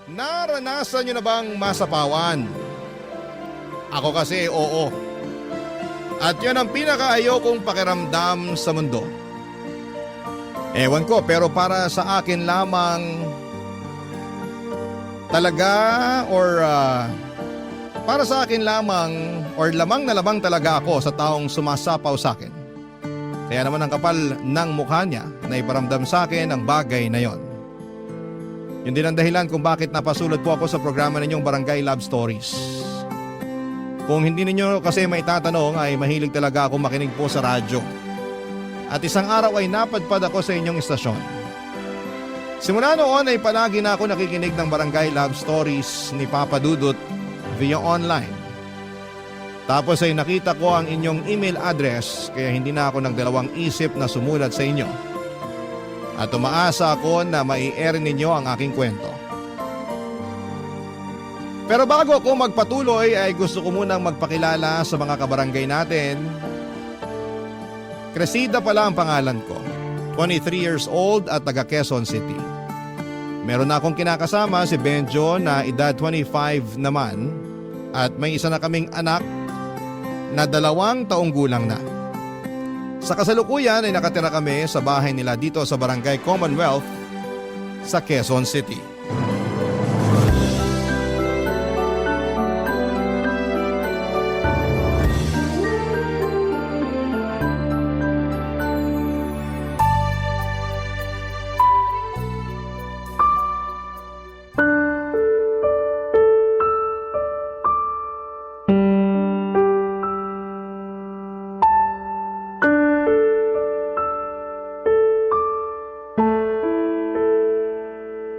Naranasan nyo na bang masapawan? Ako kasi oo. At yan ang pinakaayaw kong pakiramdam sa mundo. Ewan ko, pero para sa akin lamang talaga para sa akin lamang lamang na lamang talaga ako sa taong sumasapaw sa akin. Kaya naman ang kapal ng mukha niya na iparamdam sa akin ang bagay na yon. Yun din ang dahilan kung bakit napasulot po ako sa programa ninyong Barangay Love Stories. Kung hindi ninyo kasi may tatanong ay mahilig talaga ako makinig po sa radyo. At isang araw ay napadpad ako sa inyong istasyon. Simula noon ay palagi na ako nakikinig ng Barangay Love Stories ni Papa Dudut via online. Tapos ay nakita ko ang inyong email address kaya hindi na ako nagdalawang isip na sumulat sa inyo. At umaasa ako na mai-air ninyo ang aking kwento. Pero bago ako magpatuloy ay gusto ko munang magpakilala sa mga kabarangay natin. Cresida pala ang pangalan ko. 23 years old at taga Quezon City. Meron na akong kinakasama si Benjo na edad 25 naman at may isa na kaming anak na 2 taong gulang na. Sa kasalukuyan ay nakatira kami sa bahay nila dito sa Barangay Commonwealth sa Quezon City.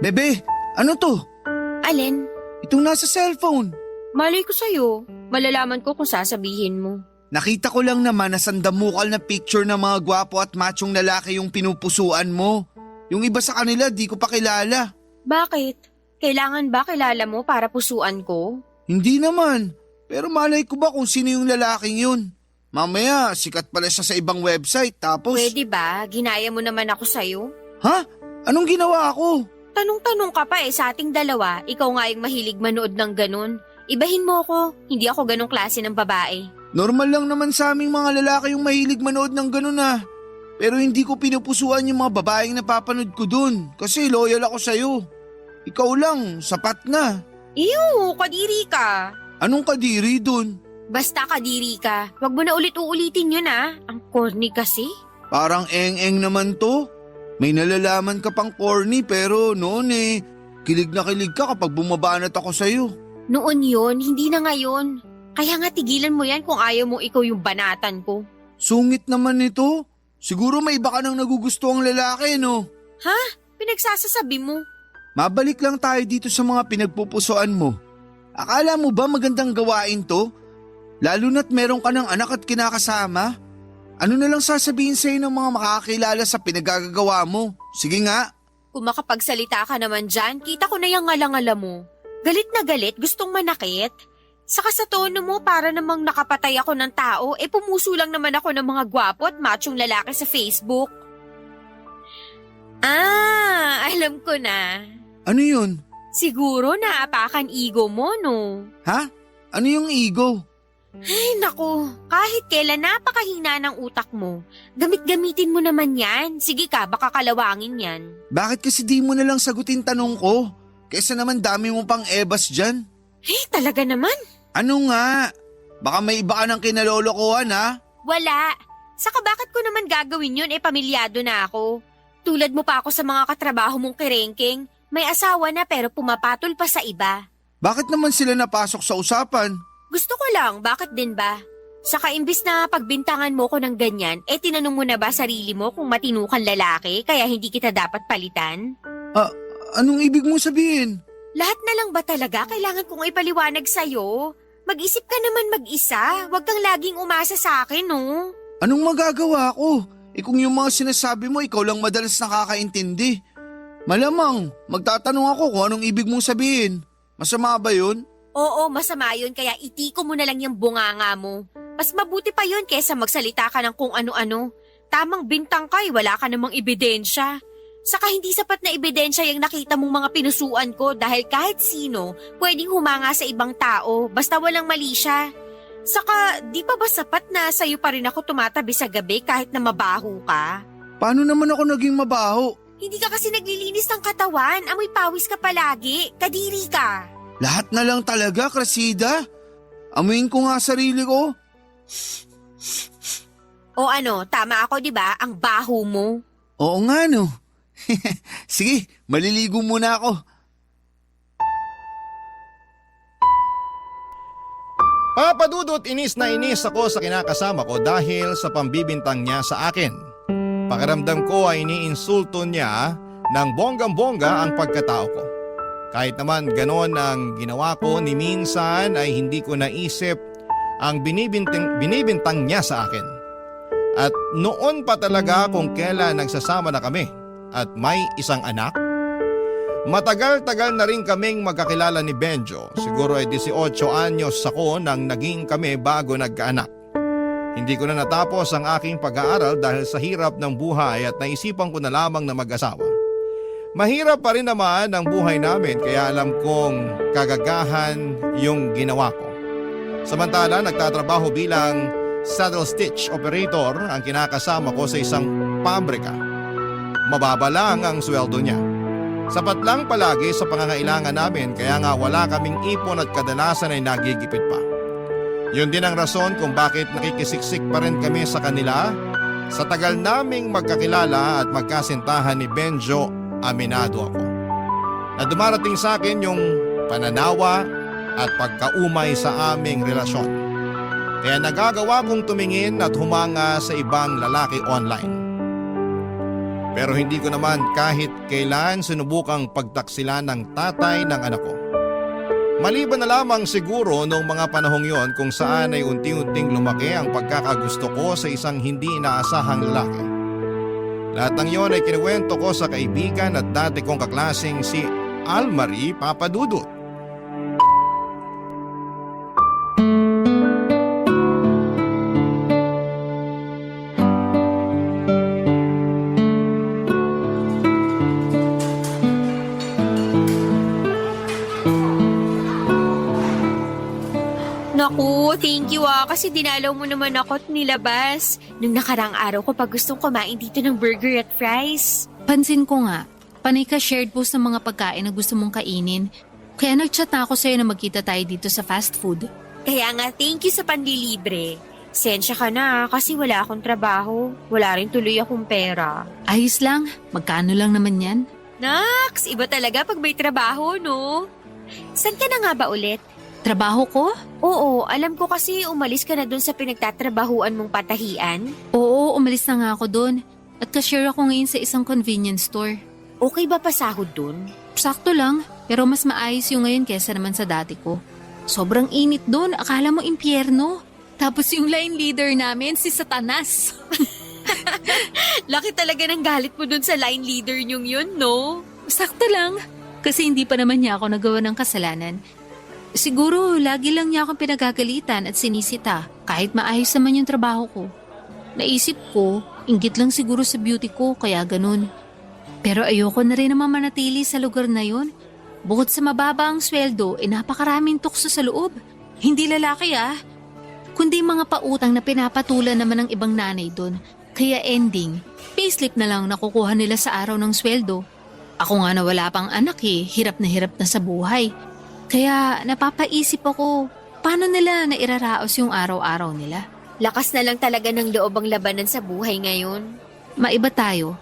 Bebe, ano to? Alin? Itong nasa cellphone. Malay ko sa'yo. Malalaman ko kung sasabihin mo. Nakita ko lang naman na sandamukal na picture ng mga gwapo at machong lalaki yung pinupusuan mo. Yung iba sa kanila di ko pa kilala. Bakit? Kailangan ba kilala mo para pusuan ko? Hindi naman. Pero malay ko ba kung sino yung lalaking yun? Mamaya, sikat pala siya sa ibang website tapos… Pwede ba? Ginaya mo naman ako sa'yo? Ha? Anong ginawa ko? Tanong-tanong ka pa sa ating dalawa. Ikaw nga yung mahilig manood ng ganun. Ibahin mo ako. Hindi ako ganong klase ng babae. Normal lang naman sa aming mga lalaki yung mahilig manood ng ganun ah. Pero hindi ko pinupusuan yung mga babaeng napapanood ko dun kasi loyal ako sa'yo. Ikaw lang, sapat na. Ew, kadiri ka. Anong kadiri dun? Basta kadiri ka. Wag mo na ulit-uulitin yun Ang corny kasi. Parang eng-eng naman to. May nalalaman ka pang corny pero noon kilig na kilig ka kapag bumabanat ako sa'yo. Noon yun, hindi na ngayon. Kaya nga tigilan mo yan kung ayaw mo ikaw yung banatan ko. Sungit naman ito. Siguro may iba ka nang nagugustuhang lalaki, no? Ha? Pinagsasasabi mo? Mabalik lang tayo dito sa mga pinagpupusuan mo. Akala mo ba magandang gawain to? Lalo na't meron ka ng anak at kinakasama? Ano na lang sasabihin sa'yo ng mga makakilala sa pinagagagawa mo? Sige nga. Kung makapagsalita ka naman dyan, kita ko na yung ngalangala mo. Galit na galit, gustong manakit. Saka sa tono mo para namang nakapatay ako ng tao, pumuso lang naman ako ng mga gwapo at machong lalaki sa Facebook. Alam ko na. Ano yun? Siguro naapakan ego mo, no? Ha? Ano yung ego? Ay, naku. Kahit kailan napakahina ng utak mo. Gamit-gamitin mo naman yan. Sige ka, baka kalawangin yan. Bakit kasi di mo na lang sagutin tanong ko? Kaysa naman dami mo pang ebas dyan. Talaga naman. Ano nga? Baka may iba ka ng kinalolokohan ha? Wala. Saka bakit ko naman gagawin yun pamilyado na ako. Tulad mo pa ako sa mga katrabaho mong kerengking. May asawa na pero pumapatol pa sa iba. Bakit naman sila napasok sa usapan? Gusto ko lang, bakit din ba? Saka imbis na pagbintangan mo ko ng ganyan, tinanong mo na ba sarili mo kung matino kang lalaki kaya hindi kita dapat palitan? Anong ibig mong sabihin? Lahat na lang ba talaga kailangan kong ipaliwanag sa'yo? Mag-isip ka naman mag-isa, huwag kang laging umasa sa akin, no? Anong magagawa ko? Kung yung mga sinasabi mo ikaw lang madalas nakakaintindi. Malamang, magtatanong ako kung anong ibig mong sabihin. Masama ba yun? Oo, masama yun kaya itiko mo na lang yung bunganga mo. Mas mabuti pa yun kaysa magsalita ka ng kung ano-ano. Tamang bintang ka wala ka namang ebidensya. Saka hindi sapat na ebidensya yung nakita mong mga pinusuan ko dahil kahit sino pwedeng humanga sa ibang tao basta walang mali siya. Saka di pa ba sapat na sa'yo pa rin ako tumatabi sa gabi kahit na mabaho ka? Paano naman ako naging mabaho? Hindi ka kasi naglilinis ng katawan, amoy pawis ka palagi, kadiri ka. Lahat na lang talaga, Cressida. Amuin ko nga sarili ko. O ano, tama ako di ba? Ang baho mo. Oo nga no. Sige, maliligo muna ako. Papadudot, inis na inis ako sa kinakasama ko dahil sa pambibintang niya sa akin. Pakiramdam ko ay iniinsulto niya ng bonggang-bongga ang pagkatao ko. Kahit naman ganon ang ginawa ko, ni minsan ay hindi ko naisip ang binibintang niya sa akin. At noon pa talaga kung kailan nagsasama na kami at may isang anak. Matagal-tagal na rin kaming magkakilala ni Benjo. Siguro ay 18 anyos ako nang naging kami bago nagkaanak. Hindi ko na natapos ang aking pag-aaral dahil sa hirap ng buhay at naisipan ko na lamang na mag-asawa. Mahirap pa rin naman ang buhay namin kaya alam kong kagagahan yung ginawa ko. Samantala nagtatrabaho bilang saddle stitch operator ang kinakasama ko sa isang pabrika. Mababa lang ang sweldo niya. Sapat lang palagi sa pangangailangan namin kaya nga wala kaming ipon at kadalasan ay nagigipit pa. Yun din ang rason kung bakit nakikisiksik pa rin kami sa kanila. Sa tagal naming magkakilala at magkasintahan ni Benjo, aminado ako na dumarating sa akin yung pananawa at pagkaumay sa aming relasyon. Kaya nagagawa kong tumingin at humanga sa ibang lalaki online. Pero hindi ko naman kahit kailan sinubukang pagtaksilan ng tatay ng anak ko. Maliban na lamang siguro noong mga panahong yon kung saan ay unti-unting lumaki ang pagkakagusto ko sa isang hindi inaasahang lalaki. Lahat ng yon ay kinuwento ko sa kaibigan at dati kong kaklaseng si Almarie Papadudut. Naku, thank you kasi dinalaw mo naman ako at nilabas. Nung nakarang araw ko pa gustong kumain dito ng burger at fries. Pansin ko nga, panay ka shared post ng mga pagkain na gusto mong kainin. Kaya nag-chat na ako sa'yo na magkita tayo dito sa fast food. Kaya nga, thank you sa panlilibre. Sensya ka na kasi wala akong trabaho. Wala rin tuloy akong pera. Ayos lang, magkano lang naman yan? Naks, iba talaga pag may trabaho, no? San ka na nga ba ulit? Trabaho ko? Oo, alam ko kasi umalis ka na dun sa pinagtatrabahuan mong patahian. Oo, umalis na nga ako doon. At cashier ako ngayon sa isang convenience store. Okay ba pasahod dun? Sakto lang, pero mas maayos yung ngayon kesa naman sa dati ko. Sobrang init doon, akala mo impyerno. Tapos yung line leader namin, si Satanas. Laki talaga ng galit mo dun sa line leader nyong yun, no? Sakto lang, kasi hindi pa naman niya ako nagawa ng kasalanan. Siguro, lagi lang niya akong pinagagalitan at sinisita kahit maayos naman yung trabaho ko. Naisip ko, inggit lang siguro sa beauty ko kaya ganun. Pero ayoko na rin naman manatili sa lugar na yun. Bukod sa mababa ang sweldo, napakaraming tukso sa loob. Hindi lalaki kundi mga pautang na pinapatulan naman ng ibang nanay doon. Kaya ending, payslip na lang nakukuha nila sa araw ng sweldo. Ako nga na wala pang anak hirap na sa buhay. Kaya napapaisip ako, paano nila nairaraos yung araw-araw nila? Lakas na lang talaga ng loob ang labanan sa buhay ngayon. Maiba tayo.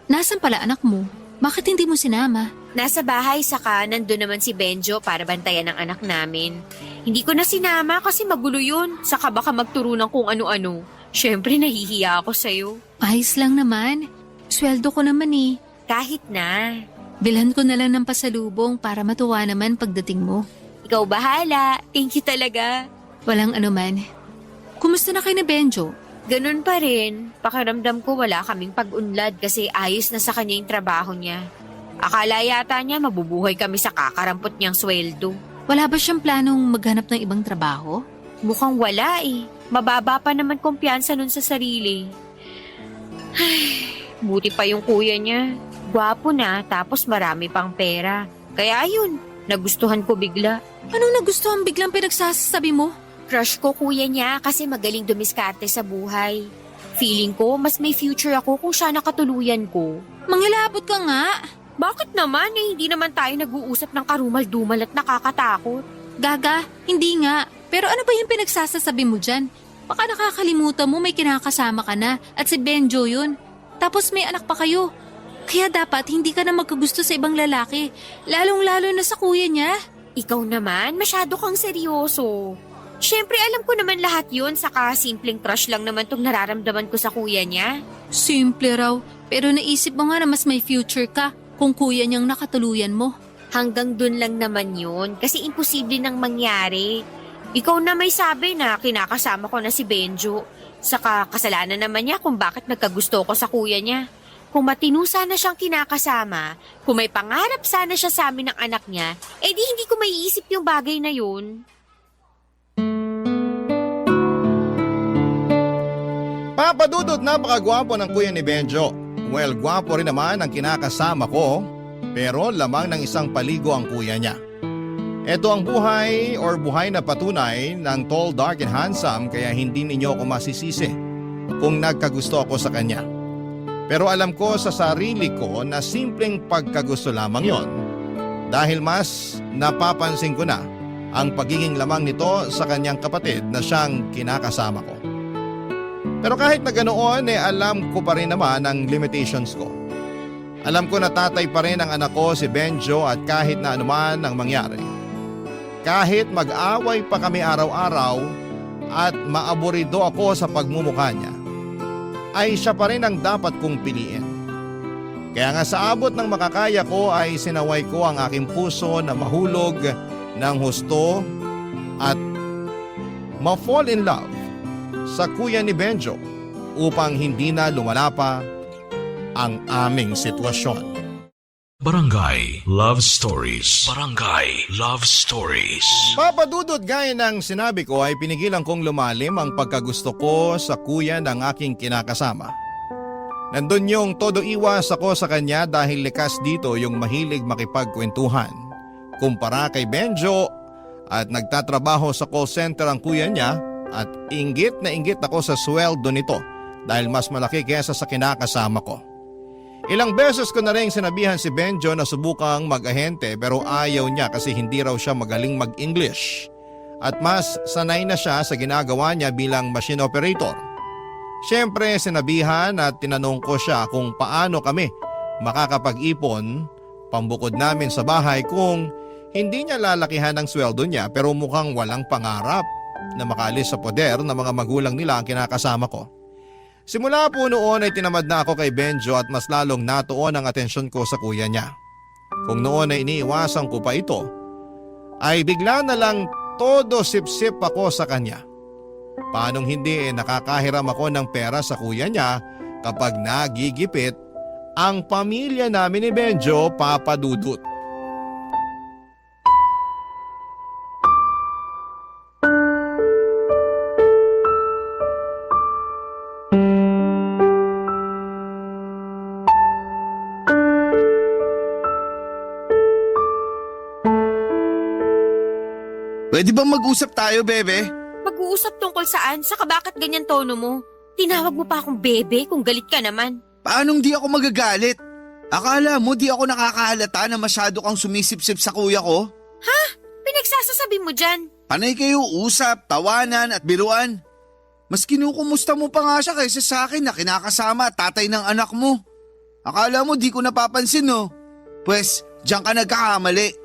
Nasaan pala anak mo? Bakit hindi mo sinama? Nasa bahay saka nandun naman si Benjo para bantayan ang anak namin. Hindi ko na sinama kasi magulo yun. Saka baka magturo ng kung ano-ano. Siyempre nahihiya ako sa'yo. Ayos lang naman. Sweldo ko naman Kahit na. Bilhan ko na lang ng pasalubong para matuwa naman pagdating mo. Ikaw bahala. Thank you talaga. Walang anuman. Kumusta na kayo ni Benjo? Ganun pa rin. Pakiramdam ko wala kaming pag-unlad kasi ayos na sa kanya yung trabaho niya. Akala yata niya mabubuhay kami sa kakarampot niyang sweldo. Wala ba siyang planong maghanap ng ibang trabaho? Mukhang wala Mababa pa naman kumpiyansa nun sa sarili. Ay, buti pa yung kuya niya. Gwapo na, tapos marami pang pera. Kaya yun, nagustuhan ko bigla. Anong nagustuhan biglang pinagsasabi mo? Crush ko kuya niya kasi magaling dumiskarte sa buhay. Feeling ko, mas may future ako kung siya nakatuluyan ko. Manghilabot ka nga. Bakit naman hindi naman tayo nag-uusap ng karumal-dumal at nakakatakot? Gaga, hindi nga. Pero ano ba yung pinagsasasabi mo dyan? Baka nakakalimutan mo may kinakasama ka na at si Benjo yun. Tapos may anak pa kayo. Kaya dapat hindi ka na magkagusto sa ibang lalaki. Lalong-lalo na sa kuya niya. Ikaw naman, masyado kang seryoso. Siyempre alam ko naman lahat yun, saka simpleng crush lang naman tong nararamdaman ko sa kuya niya. Simple raw. Pero naisip mo nga na mas may future ka kung kuya niyang nakatuluyan mo. Hanggang dun lang naman yun, kasi imposible nang mangyari. Ikaw na may sabi na kinakasama ko na si Benjo. Saka kasalanan naman niya kung bakit nagkagusto ko sa kuya niya. Kung matino sana siyang kinakasama, kung may pangarap sana siya sa amin ng anak niya, di hindi ko maiisip yung bagay na yun. Papadudot, napakagwapo ng kuya ni Benjo. Well, gwapo rin naman ang kinakasama ko, pero lamang ng isang paligo ang kuya niya. Ito ang buhay na patunay ng tall, dark and handsome, kaya hindi ninyo ako masisisi kung nagkagusto ako sa kanya. Pero alam ko sa sarili ko na simpleng pagkagusto lamang yon. Dahil mas napapansin ko na ang pagiging lamang nito sa kanyang kapatid na siyang kinakasama ko. Pero kahit na ganoon, alam ko pa rin naman ang limitations ko. Alam ko na tatay pa rin ang anak ko si Benjo at kahit na anuman ang mangyari. Kahit mag-away pa kami araw-araw at maaburido ako sa pagmumukha niya, ay siya pa rin ang dapat kong piliin. Kaya nga sa abot ng makakaya ko ay sinaway ko ang aking puso na mahulog ng husto at ma-fall in love sa kuya ni Benjo upang hindi na lumala pa ang aming sitwasyon. Barangay Love Stories. Barangay Love Stories. Papadudot, gaya ng sinabi ko ay pinigilan kong lumalim ang pagkagusto ko sa kuya ng aking kinakasama. Nandun yung todo iwas ako sa kanya dahil likas dito yung mahilig makipagkwentuhan. Kumpara kay Benjo at nagtatrabaho sa call center ang kuya niya at inggit na inggit ako sa sweldo nito dahil mas malaki kesa sa kinakasama ko. Ilang beses ko na rin sinabihan si Benjo na subukang mag-ahente pero ayaw niya kasi hindi raw siya magaling mag-English at mas sanay na siya sa ginagawa niya bilang machine operator. Siyempre sinabihan at tinanong ko siya kung paano kami makakapag-ipon pambukod namin sa bahay kung hindi niya lalakihan ang sweldo niya pero mukhang walang pangarap na makaalis sa poder ng mga magulang nila ang kinakasama ko. Simula po noon ay tinamad na ako kay Benjo at mas lalong natuon ang atensyon ko sa kuya niya. Kung noon ay iniiwasan ko pa ito, ay bigla na lang todo sip-sip ako sa kanya. Paanong hindi nakakahiram ako ng pera sa kuya niya kapag nagigipit ang pamilya namin ni Benjo, papadudot. Pwede ba mag-usap tayo, bebe? Mag-uusap tungkol saan? Saka bakit ganyan tono mo? Tinawag mo pa akong bebe kung galit ka naman. Paanong di ako magagalit? Akala mo di ako nakakahalata na masyado kang sumisip-sip sa kuya ko? Pinagsasasabi mo dyan. Panay kayo usap, tawanan at biruan. Mas kinukumusta mo pa nga siya kaysa sa akin na kinakasama at tatay ng anak mo. Akala mo di ko napapansin, no? Pwes, diyan ka nagkakamali.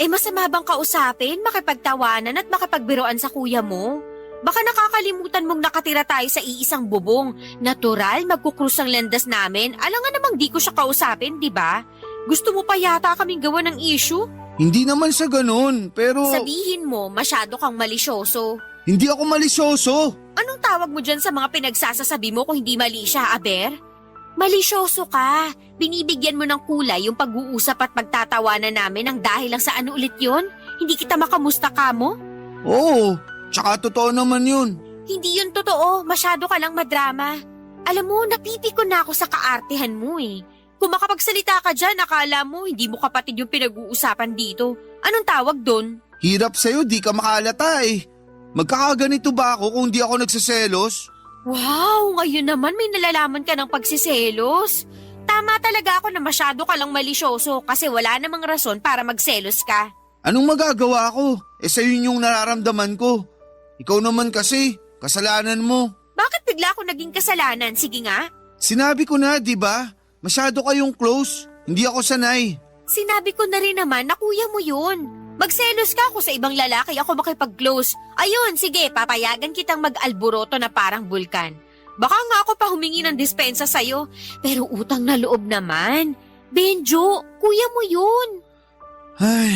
Masama bang kausapin, makipagtawanan at makipagbiroan sa kuya mo? Baka nakakalimutan mong nakatira tayo sa iisang bubong. Natural, magkukrus ang landas namin. Alam nga namang di ko siya kausapin, di ba? Gusto mo pa yata kaming gawa ng issue? Hindi naman sa ganun, pero... Sabihin mo, masyado kang malisyoso. Hindi ako malisyoso. Anong tawag mo dyan sa mga pinagsasasabi mo kung hindi mali siya, Aber? Malisyoso ka. Binibigyan mo ng kulay yung pag-uusap at pagtatawanan namin ng dahil lang sa ano ulit yun? Hindi kita makamusta ka mo? Oo, tsaka totoo naman yun. Hindi yun totoo. Masyado ka lang madrama. Alam mo, napipiko na ako sa kaartehan mo eh. Kung makapagsalita ka dyan, akala mo hindi mo kapatid yung pinag-uusapan dito. Anong tawag doon? Hirap sa'yo, di ka makalata eh. Magkakaganito ba ako kung di ako nagsaselos? Wow, ngayon naman may nalalaman ka ng pagsiselos. Tama talaga ako na masyado ka lang malisyoso kasi wala namang rason para magselos ka. Anong magagawa ko? Sa'yo yung nararamdaman ko. Ikaw naman kasi, kasalanan mo. Bakit bigla ako naging kasalanan? Sige nga. Sinabi ko na, di ba? Masyado kayong close. Hindi ako sanay. Sinabi ko na rin naman na kuya mo yun. Magselos ka ako sa ibang lalaki, ako makipag-close. Ayun, sige, papayagan kitang mag-alboroto na parang bulkan. Baka nga ako pa humingi ng dispensa sa'yo, pero utang na loob naman. Benjo, kuya mo yun. Ay,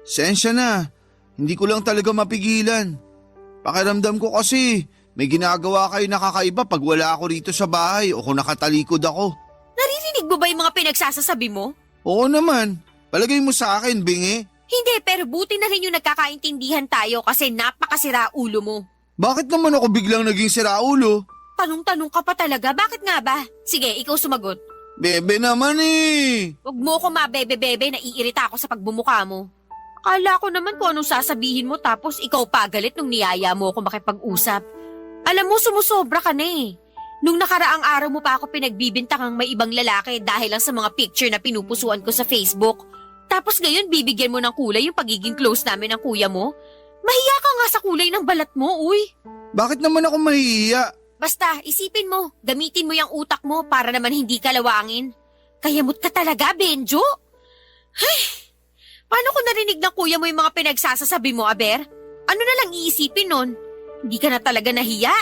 sensya na. Hindi ko lang talaga mapigilan. Pakiramdam ko kasi may ginagawa kayo nakakaiba pag wala ako rito sa bahay o kung nakatalikod ako. Naririnig mo ba yung mga pinagsasasabi mo? Oo naman. Palagay mo sa akin, bingi. Hindi, pero buti na rin yung nagkakaintindihan tayo kasi napakasira ulo mo. Bakit naman ako biglang naging siraulo? Tanong-tanong ka pa talaga, bakit nga ba? Sige, ikaw sumagot. Bebe naman eh. Huwag mo ko mabebe-bebe, naiirita ako sa pagbumuka mo. Akala ko naman kung anong sasabihin mo tapos ikaw pa galit nung niyaya mo ako makipag-usap. Alam mo, sumusobra ka na eh. Nung nakaraang araw mo pa ako pinagbibintangang may ibang lalaki dahil lang sa mga picture na pinupusuan ko sa Facebook. Tapos ngayon bibigyan mo ng kulay yung pagiging close namin ng kuya mo? Mahiya ka nga sa kulay ng balat mo, uy. Bakit naman ako mahihiya? Basta, isipin mo, gamitin mo yung utak mo para naman hindi ka lawangin. Kayamot ka talaga, Benjo. Ay, paano kung narinig ng kuya mo yung mga pinagsasasabi mo, Aber? Ano na lang iisipin nun? Hindi ka na talaga nahiya?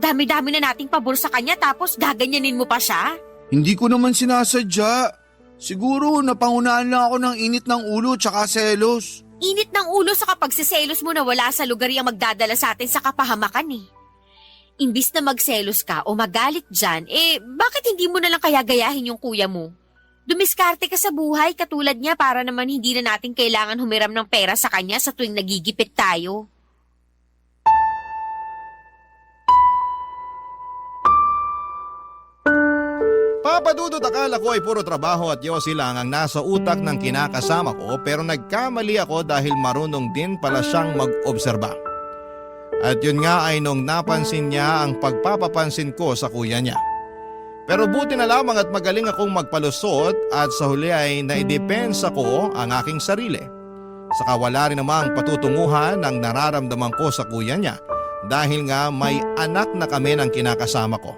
Dami-dami na nating pabor sa kanya tapos gaganyanin mo pa siya? Hindi ko naman sinasadya. Siguro napangunahan lang ako ng init ng ulo tsaka selos. Init ng ulo sa kapagsiselos mo na wala sa lugar yung magdadala sa atin sa kapahamakan eh. Imbis na magselos ka o magalit dyan, bakit hindi mo na lang kaya gayahin yung kuya mo? Dumiskarte ka sa buhay katulad niya para naman hindi na natin kailangan humiram ng pera sa kanya sa tuwing nagigipit tayo. Papadudot, akala ko ay puro trabaho at yosi lang ang nasa utak ng kinakasama ko pero nagkamali ako dahil marunong din pala siyang mag-obserba. At yun nga ay nung napansin niya ang pagpapapansin ko sa kuya niya. Pero buti na lamang at magaling akong magpalusot at sa huli ay naidepensa ko ang aking sarili. Saka wala rin namang patutunguhan ng nararamdaman ko sa kuya niya dahil nga may anak na kami ng kinakasama ko.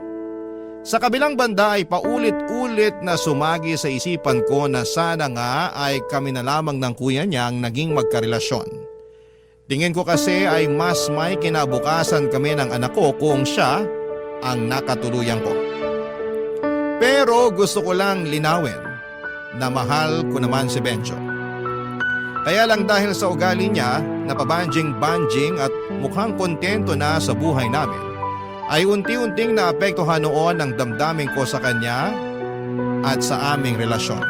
Sa kabilang banda ay paulit-ulit na sumagi sa isipan ko na sana nga ay kami na lamang ng kuya niya ang naging magkarelasyon. Tingin ko kasi ay mas may kinabukasan kami ng anak ko kung siya ang nakatuluyan ko. Pero gusto ko lang linawin na mahal ko naman si Benjo. Kaya lang dahil sa ugali niya na pabanjing-banjing at mukhang kontento na sa buhay namin, ay unti-unting naapektuhan noon ang damdamin ko sa kanya at sa aming relasyon.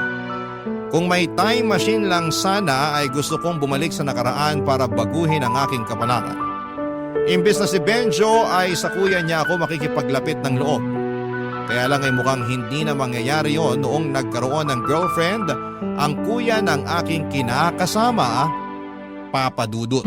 Kung may time machine lang sana ay gusto kong bumalik sa nakaraan para baguhin ang aking kapalaran. Imbes na si Benjo ay sa kuya niya ako makikipaglapit ng loob. Kaya lang ay mukhang hindi na mangyayari yon noong nagkaroon ng girlfriend ang kuya ng aking kinakasama, Papa Dudut.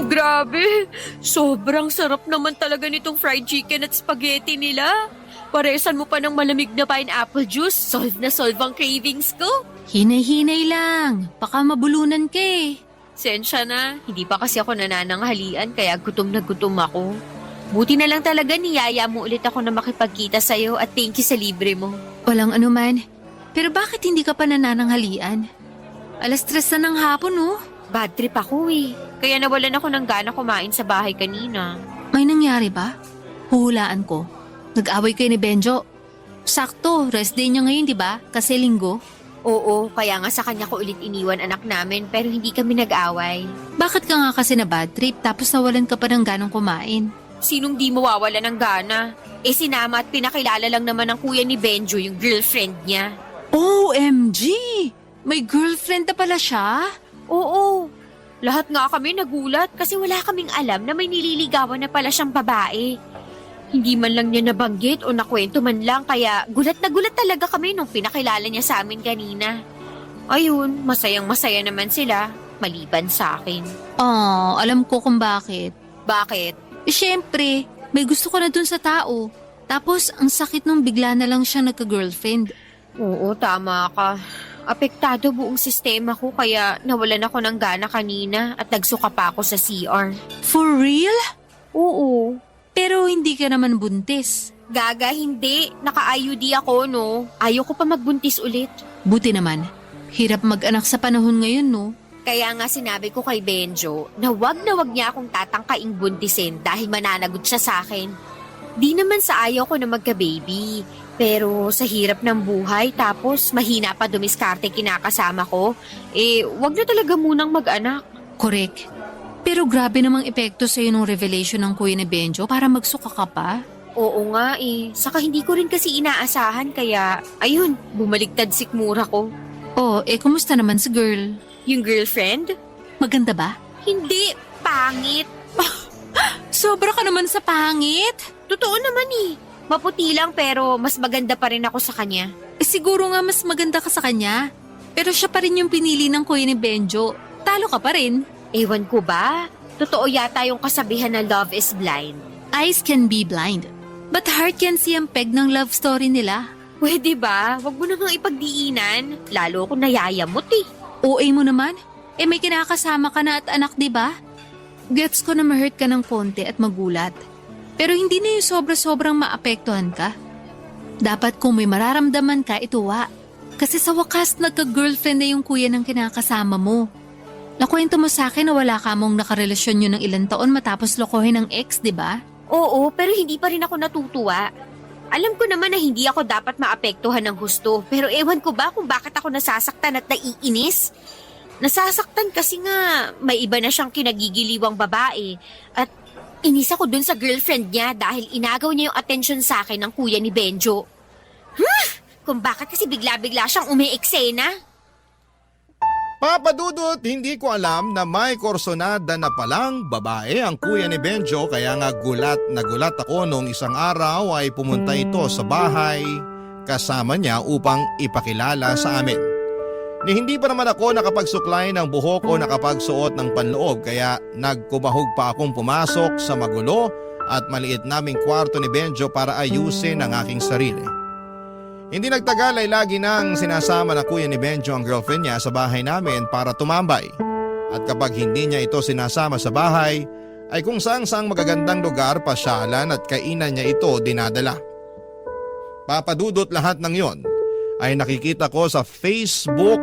Grabe! Sobrang sarap naman talaga nitong fried chicken at spaghetti nila. Paresan mo pa ng malamig na pineapple juice, solve na solve ang cravings ko. Hinay-hinay lang. Baka mabulunan ka eh. Sensya na, hindi pa kasi ako nanananghalian kaya gutom na gutom ako. Buti na lang talaga niyaya mo ulit ako na makipagkita sa'yo at thank you sa libre mo. Walang anuman. Pero bakit hindi ka pa nanananghalian? 3:00 na ng hapon, oh. Bad trip ako eh. Kaya nawalan ako ng gana kumain sa bahay kanina. May nangyari ba? Huhulaan ko. Nag-away kayo ni Benjo. Sakto, rest day niya ngayon, di ba? Kasi linggo. Oo, kaya nga sa kanya ko ulit iniwan anak namin pero hindi kami nag-away. Bakit ka nga kasi na bad trip tapos nawalan ka pa ng ganong kumain? Sinong di mawawala ng gana? Sinama at pinakilala lang naman ng kuya ni Benjo yung girlfriend niya. OMG! May girlfriend na pala siya? Oo. Lahat nga kami nagulat kasi wala kaming alam na may nililigawan na pala siyang babae. Hindi man lang niya nabanggit o nakwento man lang kaya gulat na gulat talaga kami nung pinakilala niya sa amin kanina. Ayun, masayang masaya naman sila, maliban sa akin. Alam ko kung bakit. Bakit? Siyempre, may gusto ko na dun sa tao. Tapos, ang sakit nung bigla na lang siya nagka-girlfriend. Oo, tama ka. Apektado buong sistema ko kaya nawalan ako ng gana kanina at nagsuka pa ako sa CR. For real? Oo. Pero hindi ka naman buntis. Gaga, hindi. Naka-IUD ako, no? Ayoko pa magbuntis ulit. Buti naman. Hirap mag-anak sa panahon ngayon, no? Kaya nga sinabi ko kay Benjo na wag niya akong tatangkaing buntisin dahil mananagot siya sa akin. Di naman sa ayaw ko na magka-baby. Pero sa hirap ng buhay tapos mahina pa dumiskarte kinakasama ko, wag na talaga munang mag-anak. Correct. Pero grabe namang epekto sa'yo nung revelation ng kuya ni Benjo para magsuka ka pa. Oo nga Saka hindi ko rin kasi inaasahan kaya, ayun, bumaligtad sikmura ko. Kumusta naman si girl? Yung girlfriend? Maganda ba? Hindi, pangit. Sobra ka naman sa pangit. Totoo naman Maputi lang pero mas maganda pa rin ako sa kanya. Siguro nga mas maganda ka sa kanya. Pero siya pa rin yung pinili ng kuya ni Benjo. Talo ka pa rin. Ewan ko ba? Totoo yata yung kasabihan na love is blind. Eyes can be blind, but heart can see ang peg ng love story nila. Pwede ba? Wag mo na nga ipagdiinan. Lalo ako nayayamot OA mo naman? May kinakasama ka na at anak, di ba? Gets ko na ma-hurt ka ng konti at magulat. Pero hindi na yung sobra-sobrang maapektuhan ka. Dapat kung may mararamdaman ka, ituwa. Kasi sa wakas, nagka-girlfriend na yung kuya ng kinakasama mo. Nakwento mo sa akin na wala ka mong nakarelasyon yun ng ilang taon matapos lokohin ng ex, di ba? Oo, pero hindi pa rin ako natutuwa. Alam ko naman na hindi ako dapat maapektuhan ng gusto. Pero ewan ko ba kung bakit ako nasasaktan at naiinis? Nasasaktan kasi nga may iba na siyang kinagigiliwang babae. At inis ako dun sa girlfriend niya dahil inagaw niya yung atensyon sa akin ng kuya ni Benjo. Kung bakit kasi bigla-bigla siyang umiiksena? Papadudot, hindi ko alam na may korsonada na palang babae ang kuya ni Benjo kaya nga gulat na gulat ako nung isang araw ay pumunta ito sa bahay kasama niya upang ipakilala sa amin. Hindi pa naman ako nakapagsuklay ng buhok o nakapagsuot ng panloob kaya nagkumahog pa akong pumasok sa magulo at maliit naming kwarto ni Benjo para ayusin ang aking sarili. Hindi nagtagal ay lagi nang sinasama na kuya ni Benjo ang girlfriend niya sa bahay namin para tumambay. At kapag hindi niya ito sinasama sa bahay, ay kung saang magagandang lugar pasyalan at kainan niya ito dinadala. Papadudot lahat ng yon ay nakikita ko sa Facebook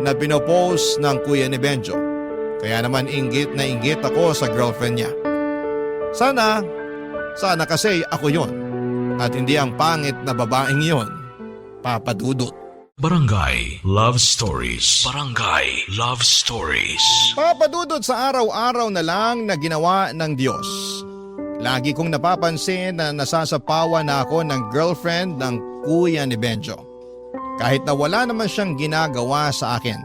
na pinopost ng kuya ni Benjo. Kaya naman inggit na inggit ako sa girlfriend niya. Sana kasi ako yon. At hindi ang pangit na babaeng yon, Papadudot. Barangay Love Stories. Barangay Love Stories. Papadudot sa araw-araw na lang na ginawa ng Diyos. Lagi kong napapansin na nasasapawan na ako ng girlfriend ng kuya ni Benjo. Kahit na wala naman siyang ginagawa sa akin.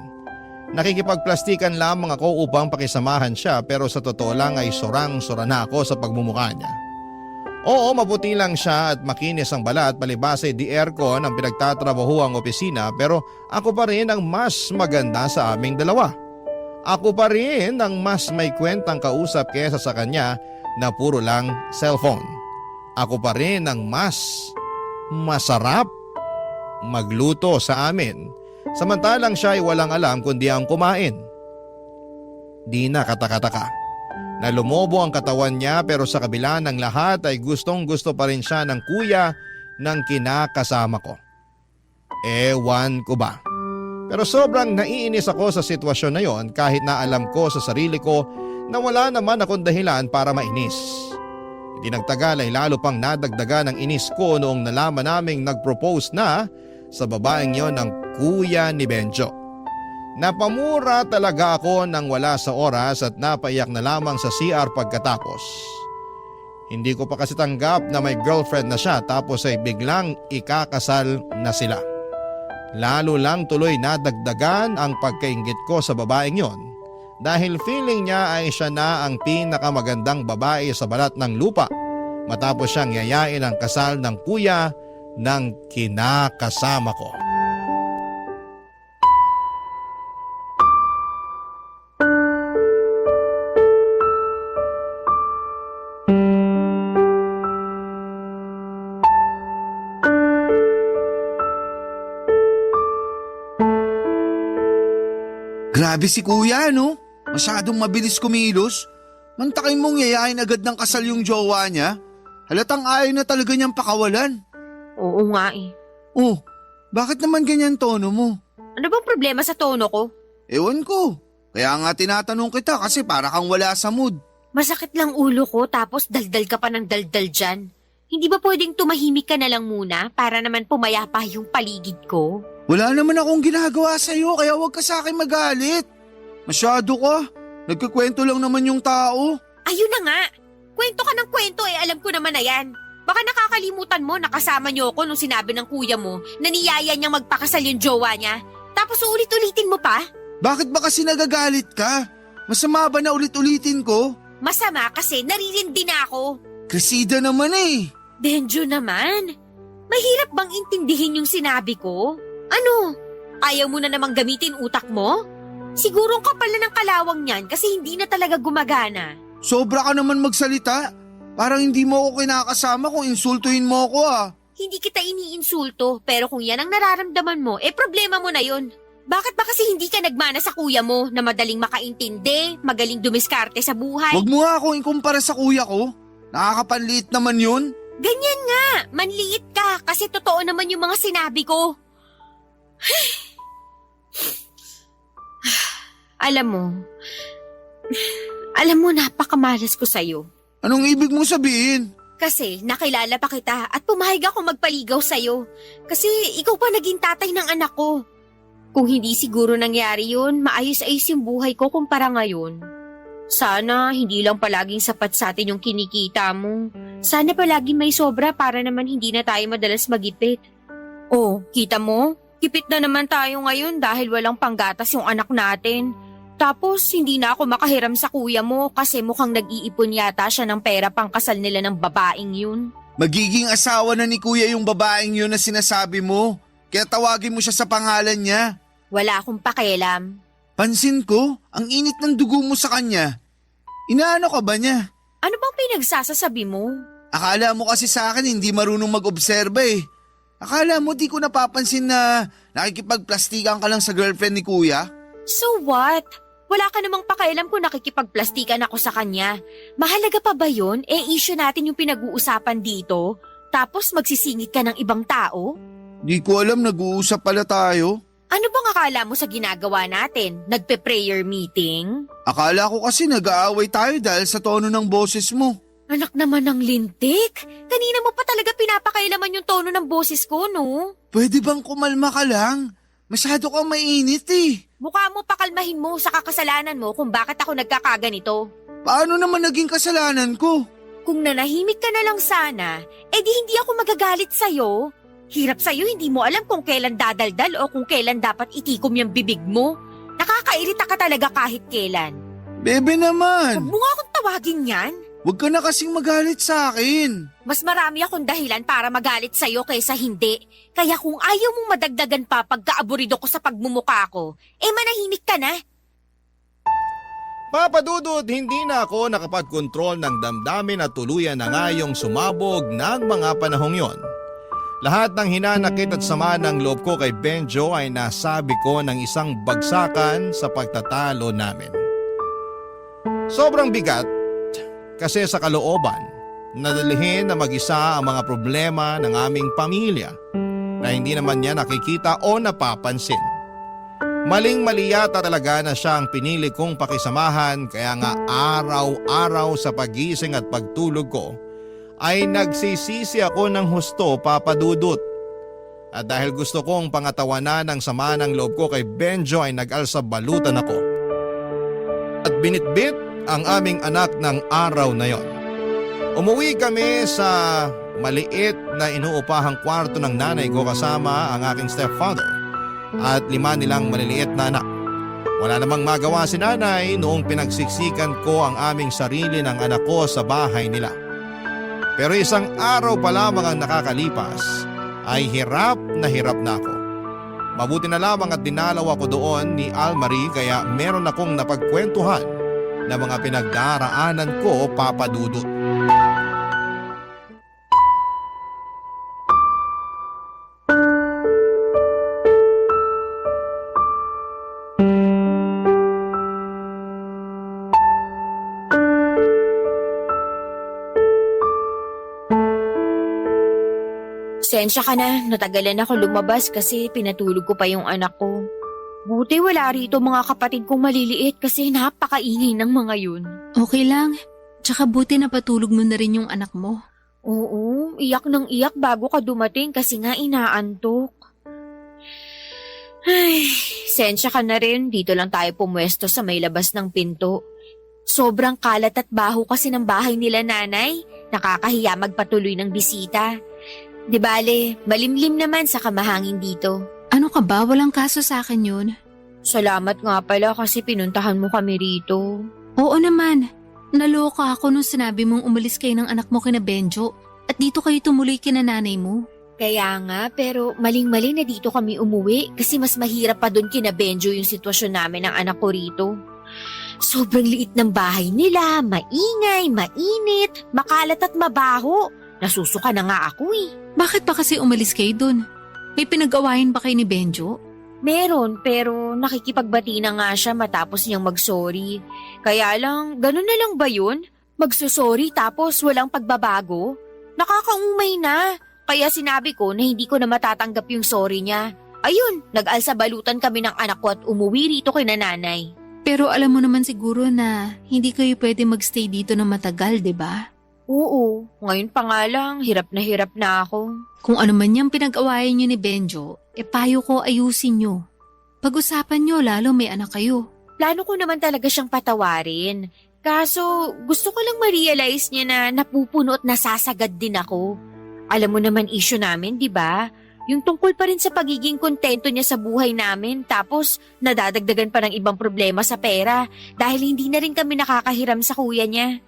Nakikipagplastikan lamang ako upang pakisamahan siya pero sa totoo lang ay sorang-sora na ako sa pagmumukha niya. Oo, mabuti lang siya at makinis ang balat palibase di aircon ang pinagtatrabahuang opisina pero ako pa rin ang mas maganda sa aming dalawa. Ako pa rin ang mas may kwentang kausap kesa sa kanya na puro lang cellphone. Ako pa rin ang mas masarap magluto sa amin samantalang siya ay walang alam kundi ang kumain. Di na katakataka na lumobo ang katawan niya pero sa kabila ng lahat ay gustong-gusto pa rin siya ng kuya ng kinakasama ko. Ewan ko ba. Pero sobrang naiinis ako sa sitwasyon na yon kahit na alam ko sa sarili ko na wala naman akong dahilan para mainis. Hindi nagtagal ay lalo pang nadagdagan ng inis ko noong nalaman naming nag-propose na sa babaeng yon ng kuya ni Benjo. Napamura talaga ako nang wala sa oras at napaiyak na lamang sa CR pagkatapos. Hindi ko pa kasi tanggap na may girlfriend na siya tapos ay biglang ikakasal na sila. Lalo lang tuloy nadagdagan ang pagkainggit ko sa babaeng yon dahil feeling niya ay siya na ang pinakamagandang babae sa balat ng lupa matapos siyang yayain ang kasal ng kuya ng kinakasama ko. Grabe si kuya, no? Masyadong mabilis kumilos. Mantakin mong yayain agad ng kasal yung jowa niya. Halatang ayaw na talaga niyang pakawalan. Oo nga eh. Oh, bakit naman ganyan tono mo? Ano bang problema sa tono ko? Ewan ko. Kaya nga tinatanong kita kasi para kang wala sa mood. Masakit lang ulo ko tapos daldal ka pa ng daldal dyan. Hindi ba pwedeng tumahimik ka na lang muna para naman pumayapa yung paligid ko? Wala naman akong ginagawa sa'yo kaya huwag ka sa akin magalit. Masyado ka. Nagkikwento lang naman yung tao. Ayun na nga. Kwento ka ng kwento eh, alam ko naman na yan. Baka nakakalimutan mo nakasama niyo ako nung sinabi ng kuya mo na niyaya niyang magpakasal yung jowa niya. Tapos ulit-ulitin mo pa? Bakit ba kasi nagagalit ka? Masama ba na ulit-ulitin ko? Masama kasi naririndi na ako. Krisida naman eh. Benjo naman. Mahirap bang intindihin yung sinabi ko? Ano? Ayaw mo na namang gamitin utak mo? Siguro ang kapal na ng kalawang niyan kasi hindi na talaga gumagana. Sobra ka naman magsalita. Parang hindi mo ako kinakasama kung insultuhin mo ako ah. Hindi kita iniinsulto pero kung yan ang nararamdaman mo, problema mo na yun. Bakit ba kasi hindi ka nagmana sa kuya mo na madaling makaintindi, magaling dumiskarte sa buhay? Huwag mo nga akong ikumpara sa kuya ko. Nakakapanliit naman yun. Ganyan nga, manliit ka kasi totoo naman yung mga sinabi ko. Alam mo napakamalas ko sa'yo. Anong ibig mong sabihin? Kasi nakilala pa kita at pumayag ako magpaligaw sa'yo. Kasi ikaw pa naging tatay ng anak ko. Kung hindi siguro nangyari yun, maayos-ayos yung buhay ko kumpara ngayon. Sana hindi lang palaging sapat sa atin yung kinikita mo. Sana palaging may sobra para naman hindi na tayo madalas magipit. Oh, kita mo? Kipit na naman tayo ngayon dahil walang panggatas yung anak natin. Tapos hindi na ako makahiram sa kuya mo kasi mukhang nag-iipon yata siya ng pera pang kasal nila ng babaeng yun. Magiging asawa na ni kuya yung babaeng yun na sinasabi mo. Kaya tawagin mo siya sa pangalan niya. Wala akong pakialam. Pansin ko, ang init ng dugo mo sa kanya. Inaano ka ba niya? Ano bang pinagsasasabi mo? Akala mo kasi sa akin hindi marunong mag-obserba eh. Akala mo di ko napapansin na nakikipagplastikan ka lang sa girlfriend ni kuya? So what? Wala ka namang pakialam kung nakikipagplastikan ako sa kanya. Mahalaga pa ba yun? Issue natin yung pinag-uusapan dito. Tapos magsisingit ka ng ibang tao? Di ko alam, nag-uusap pala tayo. Ano bang akala mo sa ginagawa natin? Nagpe-prayer meeting? Akala ko kasi nag-aaway tayo dahil sa tono ng boses mo. Anak naman ng lintik. Kanina mo pa talaga pinapakailaman yung tono ng boses ko, no? Pwede bang kumalma ka lang? Masyado kang mainit eh. Mukha mo pakalmahin mo sa kakasalanan mo kung bakit ako nagkakaganito. Paano naman naging kasalanan ko? Kung nanahimik ka na lang sana, di hindi ako magagalit sa'yo. Hirap sa'yo, hindi mo alam kung kailan dadaldal o kung kailan dapat itikom yung bibig mo. Nakakairita ka talaga kahit kailan. Bebe Huwag naman, mo nga akong tawagin yan. huwag ka na kasing magalit sa akin. Mas marami akong dahilan para magalit sa'yo kaysa hindi. Kaya kung ayaw mong madagdagan pa pagkaaburido ko sa pagmumuka ko, manahimik ka na. Papadudod, hindi na ako nakapag-control ng damdamin at tuluyan na nga yung sumabog ng mga panahong yon. Lahat ng hinanakit at sama ng loob ko kay Benjo ay nasabi ko ng isang bagsakan sa pagtatalo namin. Sobrang bigat kasi sa kalooban, nadalihin na mag-isa ang mga problema ng aming pamilya na hindi naman niya nakikita o napapansin. Maling-mali yata talaga na siya ang pinili kong pakisamahan kaya nga araw-araw sa pagising at pagtulog ko ay nagsisisi ako ng husto, Papadudot. At dahil gusto kong pangatawanan ng sama ng loob ko kay Benjo ay nag-alsa balutan ako. At binitbit ang aming anak ng araw na yon. Umuwi kami sa maliit na inuupahang kwarto ng nanay ko kasama ang aking stepfather at 5 nilang maliliit na anak. Wala namang magawa si nanay noong pinagsiksikan ko ang aming sarili ng anak ko sa bahay nila. Pero isang araw pa lamang ang nakakalipas ay hirap na ako. Mabuti na lamang at dinalaw ako doon ni Almarie kaya meron akong napagkwentuhan na mga pinagdaraanan ko, Papa Dudut. Sensya ka na, natagalan ako lumabas kasi pinatulog ko pa yung anak ko. Buti wala rito mga kapatid kong maliliit kasi napakaingay ng mga yun. Okay lang. Tsaka buti na patulog mo na rin yung anak mo. Oo, iyak ng iyak bago ka dumating kasi nga inaantok. Ay, sensya ka na rin, dito lang tayo pumwesto sa may labas ng pinto. Sobrang kalat at baho kasi ng bahay nila nanay, nakakahiya magpatuloy ng bisita. Di bale, malimlim naman sa kamahangin dito. Ano ka ba? Walang kaso sa akin yun. Salamat nga pala kasi pinuntahan mo kami rito. Oo naman. Naloka ako nung sinabi mong umalis kayo ng anak mo kina Benjo at dito kayo tumuloy kina nanay mo. Kaya nga, pero maling-mali na dito kami umuwi kasi mas mahirap pa doon kina Benjo yung sitwasyon namin ng anak ko rito. Sobrang liit ng bahay nila, maingay, mainit, makalat at mabaho. Nasusuka na nga ako eh. Bakit ba kasi umalis kayo dun? May pinag-awayan ba kayo ni Benjo? Meron, pero nakikipagbati na nga siya matapos niyang mag-sorry. Kaya lang, ganun na lang ba yun? Magsusorry tapos walang pagbabago? Nakakaumay na. Kaya sinabi ko na hindi ko na matatanggap yung sorry niya. Ayun, nag-alsabalutan kami ng anak ko at umuwi rito kay nanay. Pero alam mo naman siguro na hindi kayo pwede magstay dito na matagal, di ba? Oo, ngayon pa nga lang, hirap na ako. Kung ano man yung pinag-awayan nyo ni Benjo, payo ko ayusin nyo. Pag-usapan nyo lalo may anak kayo. Plano ko naman talaga siyang patawarin. Kaso gusto ko lang ma-realize niya na napupuno at nasasagad din ako. Alam mo naman issue namin, di ba? Yung tungkol pa rin sa pagiging kontento niya sa buhay namin tapos nadadagdagan pa ng ibang problema sa pera dahil hindi na rin kami nakakahiram sa kuya niya.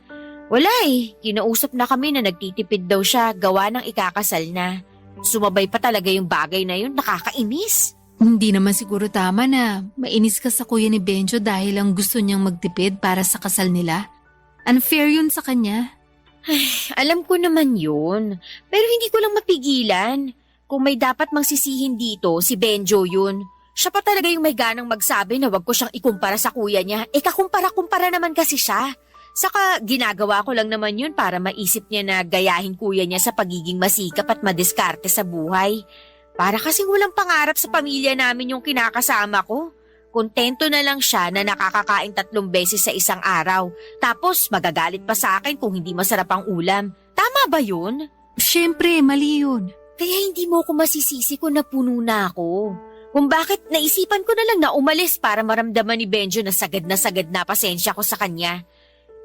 Wala eh, kinausap na kami na nagtitipid daw siya gawa ng ikakasal na. Sumabay pa talaga yung bagay na yun, nakakainis. Hindi naman siguro tama na mainis ka sa kuya ni Benjo dahil lang gusto niyang magtipid para sa kasal nila. Unfair yun sa kanya. Ay, alam ko naman yun, pero hindi ko lang mapigilan. Kung may dapat mang sisihin dito, si Benjo yun. Siya pa talaga yung may ganang magsabi na wag ko siyang ikumpara sa kuya niya. Kakumpara-kumpara naman kasi siya. Saka ginagawa ko lang naman yun para maisip niya na gayahin kuya niya sa pagiging masikap at madiskarte sa buhay. Para kasing walang pangarap sa pamilya namin yung kinakasama ko. Kontento na lang siya na nakakakain 3 beses sa isang araw. Tapos magagalit pa sa akin kung hindi masarap ang ulam. Tama ba yun? Siyempre, mali yun. Kaya hindi mo ko masisisi kung napuno na ako. Kung bakit naisipan ko na lang na umalis para maramdaman ni Benjo na sagad na pasensya ko sa kanya.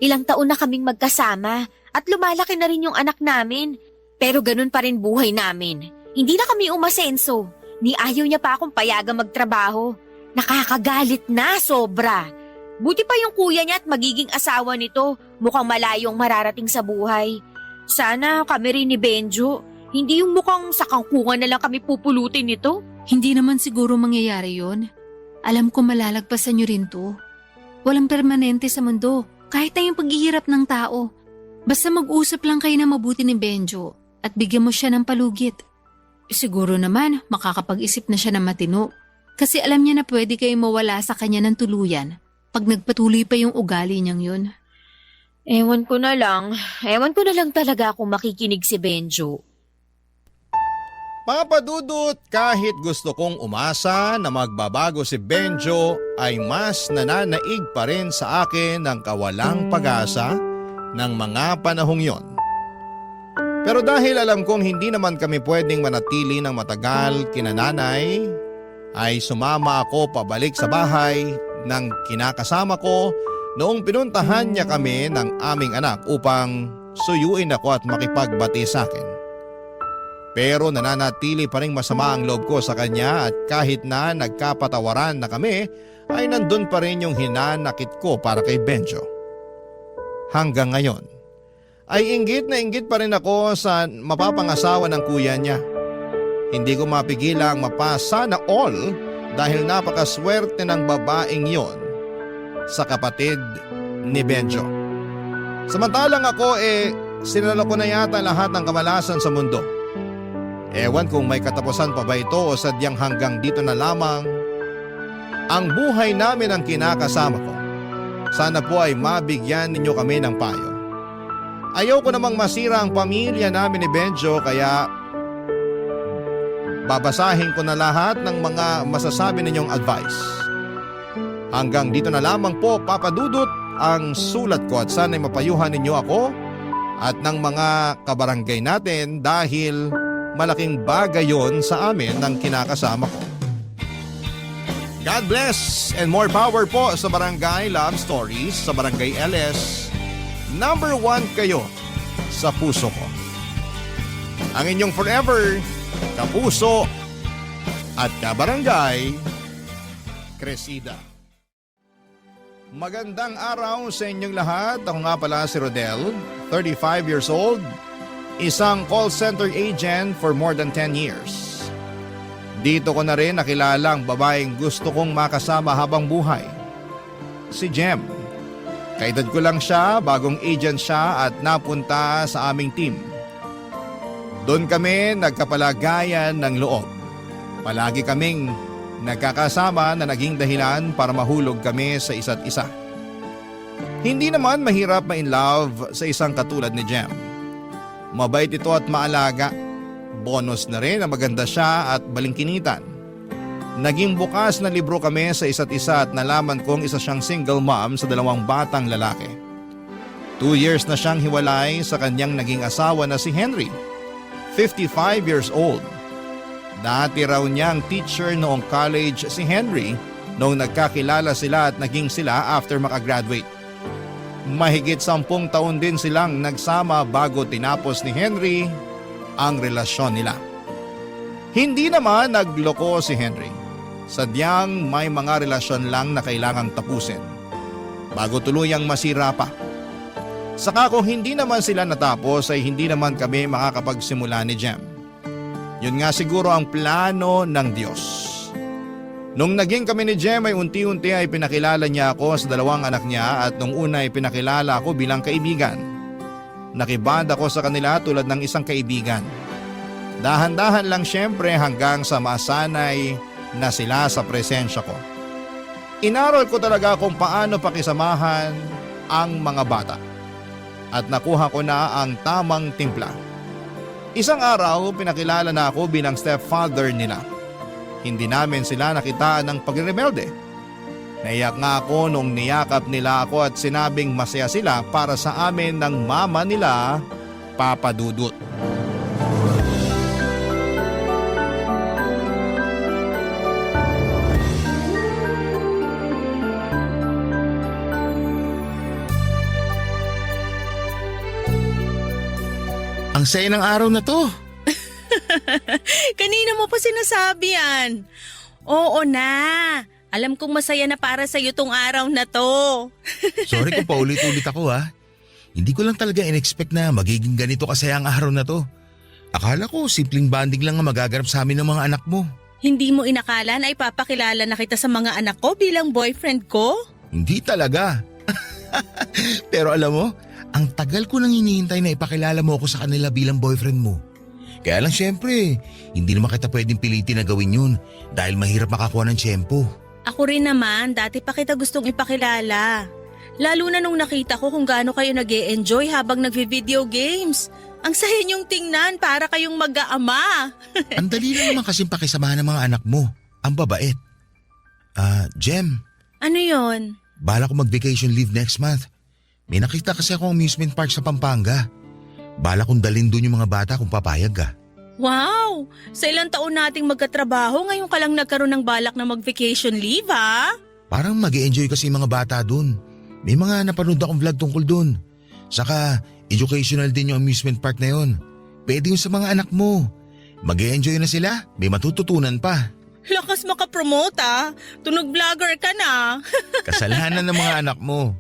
Ilang taon na kaming magkasama at lumalaki na rin yung anak namin. Pero ganun pa rin buhay namin. Hindi na kami umasenso. Ni ayaw niya pa akong payagang magtrabaho. Nakakagalit na sobra. Buti pa yung kuya niya at magiging asawa nito. Mukhang malayong mararating sa buhay. Sana kami rin ni Benjo. Hindi yung mukhang sa kangkungan na lang kami pupulutin nito. Hindi naman siguro mangyayari yon. Alam ko malalagpasan nyo rin to. Walang permanente sa mundo. Kahit na yung paghihirap ng tao. Basta mag-usap lang kayo na mabuti ni Benjo at bigyan mo siya ng palugit. Siguro naman makakapag-isip na siya ng matino. Kasi alam niya na pwede kayo mawala sa kanya ng tuluyan pag nagpatuloy pa yung ugali niyang yun. Ewan ko na lang talaga kung makikinig si Benjo. Papa Dudut, kahit gusto kong umasa na magbabago si Benjo ay mas nananaig pa rin sa akin ng kawalang pag-asa ng mga panahong yon. Pero dahil alam kong hindi naman kami pwedeng manatili ng matagal kina nanay, ay sumama ako pabalik sa bahay ng kinakasama ko noong pinuntahan niya kami ng aming anak upang suyuin ako at makipagbati sa akin. Pero nananatili pa rin masama ang loob ko sa kanya at kahit na nagkapatawaran na kami ay nandun pa rin yung hinanakit ko para kay Benjo. Hanggang ngayon ay inggit na inggit pa rin ako sa mapapangasawa ng kuya niya. Hindi ko mapigilang mapasa na all dahil napakaswerte ng babaeng yon sa kapatid ni Benjo. Samantalang ako sinalo ko na yata lahat ng kamalasan sa mundo. Ewan kung may katapusan pa ba ito o sadyang hanggang dito na lamang ang buhay namin ang kinakasama ko. Sana po ay mabigyan ninyo kami ng payo. Ayaw ko namang masira ang pamilya namin ni Benjo kaya babasahin ko na lahat ng mga masasabi ninyong advice. Hanggang dito na lamang po Papa Dudut ang sulat ko at sana'y mapayuhan ninyo ako at ng mga kabarangay natin dahil malaking bagay yon sa amin ng kinakasama ko. God bless and more power po sa Barangay Love Stories, sa Barangay LS. Number 1 kayo sa puso ko. Ang inyong forever, kapuso at kabarangay, Cresida. Magandang araw sa inyong lahat. Ako nga pala si Rodel, 35 years old, isang call center agent for more than 10 years. Dito ko na rin nakilala ang babaeng gusto kong makasama habang buhay, si Jem. Kaedad ko lang siya, bagong agent siya at napunta sa aming team. Doon kami nagkapalagayan ng loob. Palagi kaming nagkakasama na naging dahilan para mahulog kami sa isa't isa. Hindi naman mahirap ma-in love sa isang katulad ni Jem. Mabait ito at maalaga. Bonus na rin na maganda siya at balingkinitan. Naging bukas na libro kami sa isa't isa at nalaman kong isa siyang single mom sa 2 batang lalaki. 2 years na siyang hiwalay sa kanyang naging asawa na si Henry, 55 years old. Dati raw niyang teacher noong college si Henry noong nagkakilala sila at naging sila after makagraduate. Mahigit 10 taon din silang nagsama bago tinapos ni Henry ang relasyon nila. Hindi naman nagloko si Henry. Sadyang may mga relasyon lang na kailangang tapusin bago tuluyang masira pa. Saka kung hindi naman sila natapos ay hindi naman kami makakapagsimula ni Jem. Yun nga siguro ang plano ng Diyos. Nung naging kami ni Jem ay unti-unti ay pinakilala niya ako sa 2 anak niya at nung una ay pinakilala ako bilang kaibigan. Nakiband ako sa kanila tulad ng isang kaibigan. Dahan-dahan lang syempre hanggang sa masanay na sila sa presensya ko. Inaral ko talaga kung paano pakisamahan ang mga bata. At nakuha ko na ang tamang timpla. Isang araw pinakilala na ako bilang stepfather nila. Hindi namin sila nakitaan ng pagrebelde. Naiyak nga ako nung niyakap nila ako at sinabing masaya sila para sa amin ng mama nila, Papa Dudut. Ang saya ng araw na to. Kanina mo pa sinasabi yan. Oo na. Alam kong masaya na para sa'yo tong araw na to. Sorry kung paulit-ulit ako ha. Hindi ko lang talaga in-expect na magiging ganito kasaya ang araw na to. Akala ko simpleng banding lang ang magaganap sa amin ng mga anak mo. Hindi mo inakala na ipapakilala na kita sa mga anak ko bilang boyfriend ko? Hindi talaga. Pero alam mo, ang tagal ko nang hinihintay na ipakilala mo ako sa kanila bilang boyfriend mo. Kaya lang syempre, hindi naman kita pwedeng pilitin na gawin yun dahil mahirap makakuha ng tiyempo. Ako rin naman, dati pa kita gustong ipakilala. Lalo na nung nakita ko kung gaano kayo nag-e-enjoy habang nagvi-video games. Ang saya niyong tingnan para kayong mag-aama. Ang dali lang naman kasing pakisamahan ng mga anak mo. Ang babait. Jem, Ano yon? bala ko mag-vacation leave next month. May nakita kasi akong amusement park sa Pampanga. Bala kong dalhin doon yung mga bata kung papayag ka. Wow! Sa ilang taon nating magkatrabaho, ngayon ka lang nagkaroon ng balak na mag-vacation leave, ha? Parang mag-e-enjoy kasi yung mga bata doon. May mga napanood akong vlog tungkol doon. Saka Educational din yung amusement park na yon. Pwede yung sa mga anak mo. Mag-e-enjoy na sila, may matututunan pa. Lakas makapromote ah. Tunog vlogger ka na. Kasalanan ng mga anak mo.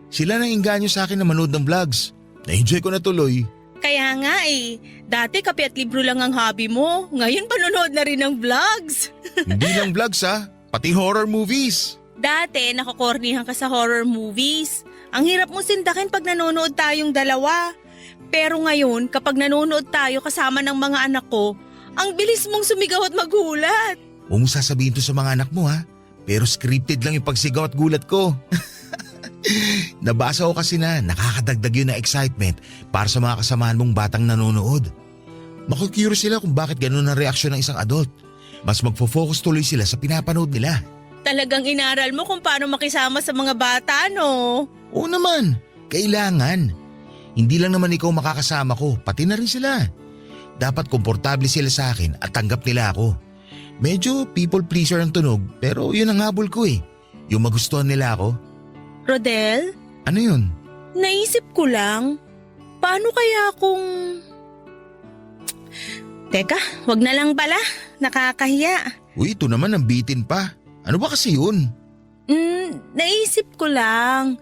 Sila nang inganyo sa akin na manood ng vlogs. Na-enjoy ko na tuloy. Kaya nga eh. Dati kape at libro lang ang hobby mo. Ngayon panonood na rin ng vlogs. Hindi lang vlogs ha, pati horror movies. Dati nakakornihan ka sa horror movies. Ang hirap mo sindakin pag nanonood tayong dalawa. Pero ngayon kapag nanonood tayo kasama ng mga anak ko, ang bilis mong sumigaw at maghulat. Huwag mo sasabihin to sa mga anak mo ha, pero scripted lang yung pagsigaw at gulat ko. Nabasa ko kasi na nakakadagdag yun na excitement para sa mga kasamahan mong batang nanonood. Makukurious sila kung bakit ganun ang reaksyon ng isang adult. Mas magfo-focus tuloy sila sa pinapanood nila. Talagang inaral mo kung paano makisama sa mga bata, no? Oo naman, kailangan. Hindi lang naman ikaw makakasama ko, pati na rin sila. Dapat komportable sila sa akin at tanggap nila ako. Medyo people pleaser ang tunog pero yun ang habol ko eh. Yung magustuhan nila ako. Rodel, Ano yun? naisip ko lang, paano kaya kung… Teka, wag na lang pala. Nakakahiya. Uy, ito naman ang bitin pa. Ano ba kasi yun? Naisip ko lang.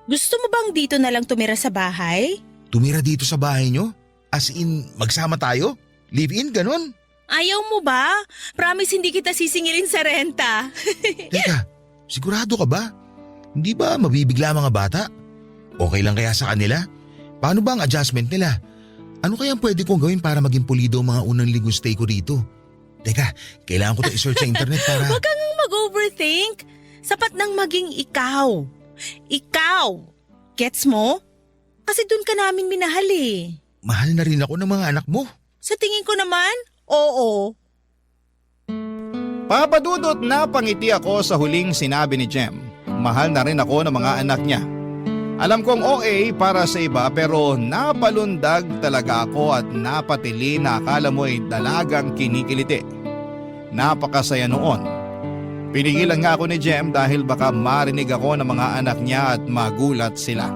Gusto mo bang dito na lang tumira sa bahay? Tumira dito sa bahay nyo? As in, magsama tayo? Live-in, ganon? Ayaw mo ba? Promise hindi kita sisingilin sa renta. Teka, sigurado ka ba? Hindi ba mabibigla mga bata? Okay lang kaya sa kanila? Paano ba ang adjustment nila? Ano kaya ang pwede kong gawin para maging pulido ang mga unang linggong stay ko dito? Teka, kailangan ko to i-search sa internet para… Huwag kang mag-overthink. Sapat nang maging ikaw. Ikaw. Gets mo? Kasi dun ka namin minahal eh. Mahal na rin ako ng mga anak mo. Sa tingin ko naman, oo. Papadudot na pangiti ako sa huling sinabi ni Jem. Mahal na rin ako ng mga anak niya. Alam kong OA para sa iba pero napalundag talaga ako at napatili na akala mo ay dalagang kinikiliti. Napakasaya noon. Pinigilan nga ako ni Jem dahil baka marinig ako ng mga anak niya at magulat sila.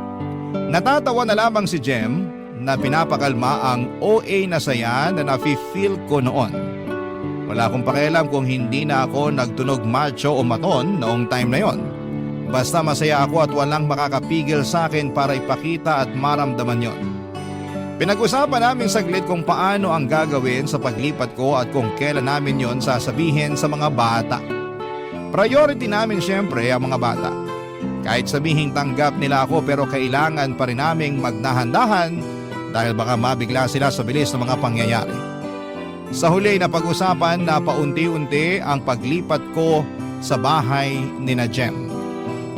Natatawa na lamang si Jem na pinapakalma ang OA na saya na nafe-feel ko noon. Wala akong pakialam kung hindi na ako nagtunog macho o maton noong time na yon. Basta masaya ako at walang makakapigil sa akin para ipakita at maramdaman yon. Pinag-usapan namin saglit kung paano ang gagawin sa paglipat ko at kung kailan namin yon sasabihin sa mga bata. Priority namin syempre ang mga bata. Kahit sabihin tanggap nila ako pero kailangan pa rin naming magdahan-dahan dahil baka mabigla sila sa bilis ng mga pangyayari. Sa huli na pag-usapan na paunti-unti ang paglipat ko sa bahay ni na Jem.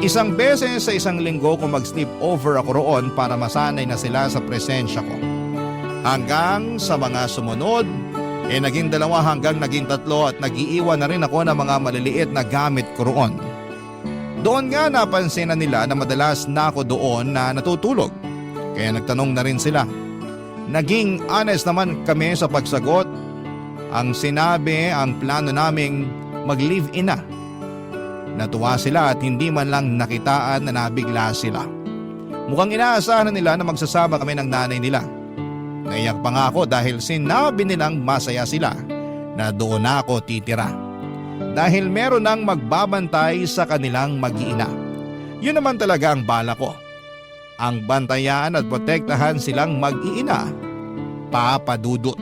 Isang beses sa isang linggo ko mag-sleep over ako roon para masanay na sila sa presensya ko. Hanggang sa mga sumunod, naging 2 hanggang naging 3 at nag-iiwan na rin ako ng mga maliliit na gamit ko roon. Doon nga napansin na nila na madalas na ako doon na natutulog. Kaya nagtanong na rin sila. Naging honest naman kami sa pagsagot. Ang sinabi ang plano naming mag-live-in na. Natuwa sila at hindi man lang nakitaan na nabigla sila. Mukhang inaasahan na nila na magsasama kami ng nanay nila. Naiyak pa nga ako dahil sinabi nilang masaya sila na doon na ako titira. Dahil meron nang magbabantay sa kanilang mag-iina. Yun naman talaga ang bala ko. Ang bantayan at protektahan silang mag-iina. Papadudot.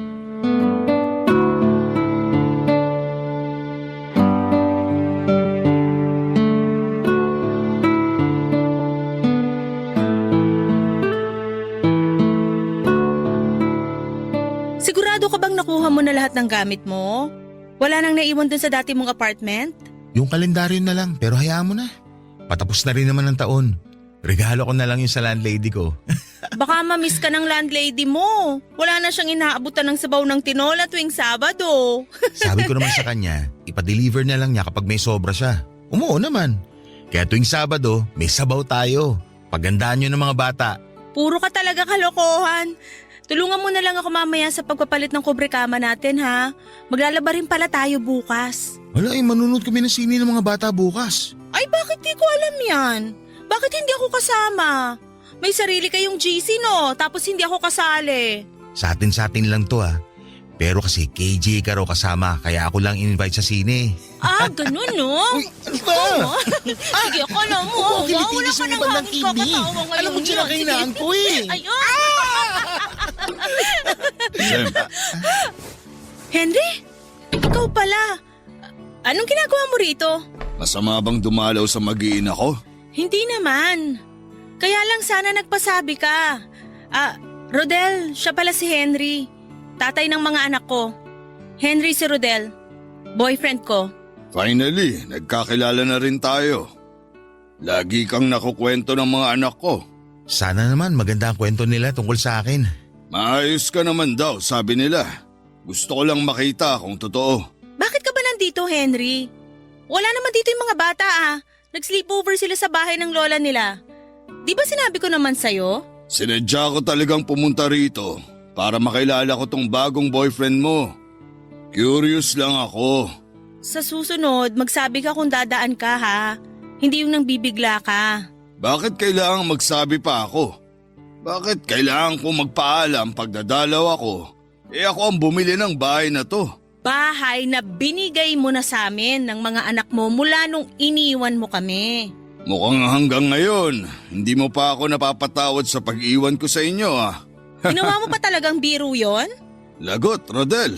Sigurado ka bang nakuha mo na lahat ng gamit mo? Wala nang naiwan dun sa dati mong apartment? Yung kalendaryo na lang pero hayaan mo na. Patapos na rin naman ang taon. Regalo ko na lang yung sa landlady ko. Baka ma-miss ka ng landlady mo. Wala na siyang inaabutan ng sabaw ng tinola tuwing Sabado. Sabi ko naman sa kanya, ipa-deliver na lang niya kapag may sobra siya. Umuo naman. Kaya tuwing Sabado, may sabaw tayo. Pagandaan nyo ng mga bata. Puro ka talaga kalokohan. Tulungan mo na lang ako mamaya sa pagpapalit ng kubrekama natin ha. Maglalaba rin pala tayo bukas. Wala manunod kami ng sini ng mga bata bukas. Ay bakit di ko alam yan? Bakit hindi ako kasama? May sarili kayong GC no, tapos hindi ako kasali. Sa atin lang to Pero kasi KJ ka raw kasama kaya ako lang in-invite sa sine. Ah, ganun no? Uy, ano ba? Sige, akala mo. Wala ka ng hangin kakatawa ngayon. Alam mo siya kainaan ko Ayun! Jem, Henry? Ikaw pala. Anong ginagawa mo rito? masama bang dumalaw sa mag-iina ko? Hindi naman. Kaya lang sana nagpasabi ka. Rodel, siya pala si Henry. Tatay ng mga anak ko. Henry si Rodel. Boyfriend ko. Finally, nagkakilala na rin tayo. Lagi kang nakukwento ng mga anak ko. Sana naman maganda ang kwento nila tungkol sa akin. Maayos ka naman daw, sabi nila. Gusto ko lang makita kung totoo. Bakit ka ba nandito, Henry? Wala naman dito yung mga bata Nag-sleepover sila sa bahay ng lola nila. Di ba sinabi ko naman sa'yo? Sinadya ko talagang pumunta rito para makilala ko tong bagong boyfriend mo. Curious lang ako. Sa susunod, magsabi ka kung dadaan ka Hindi yung nang bibigla ka. Bakit kailangang magsabi pa ako? Bakit kailangan ko magpaalam pag dadalaw ako? Ako ang bumili ng bahay na to. Bahay na binigay mo na sa amin ng mga anak mo mula nung iniwan mo kami. Mukhang hanggang ngayon, hindi mo pa ako napapatawad sa pag-iwan ko sa inyo Ginawa mo pa talagang biro yon? Lagot, Rodel.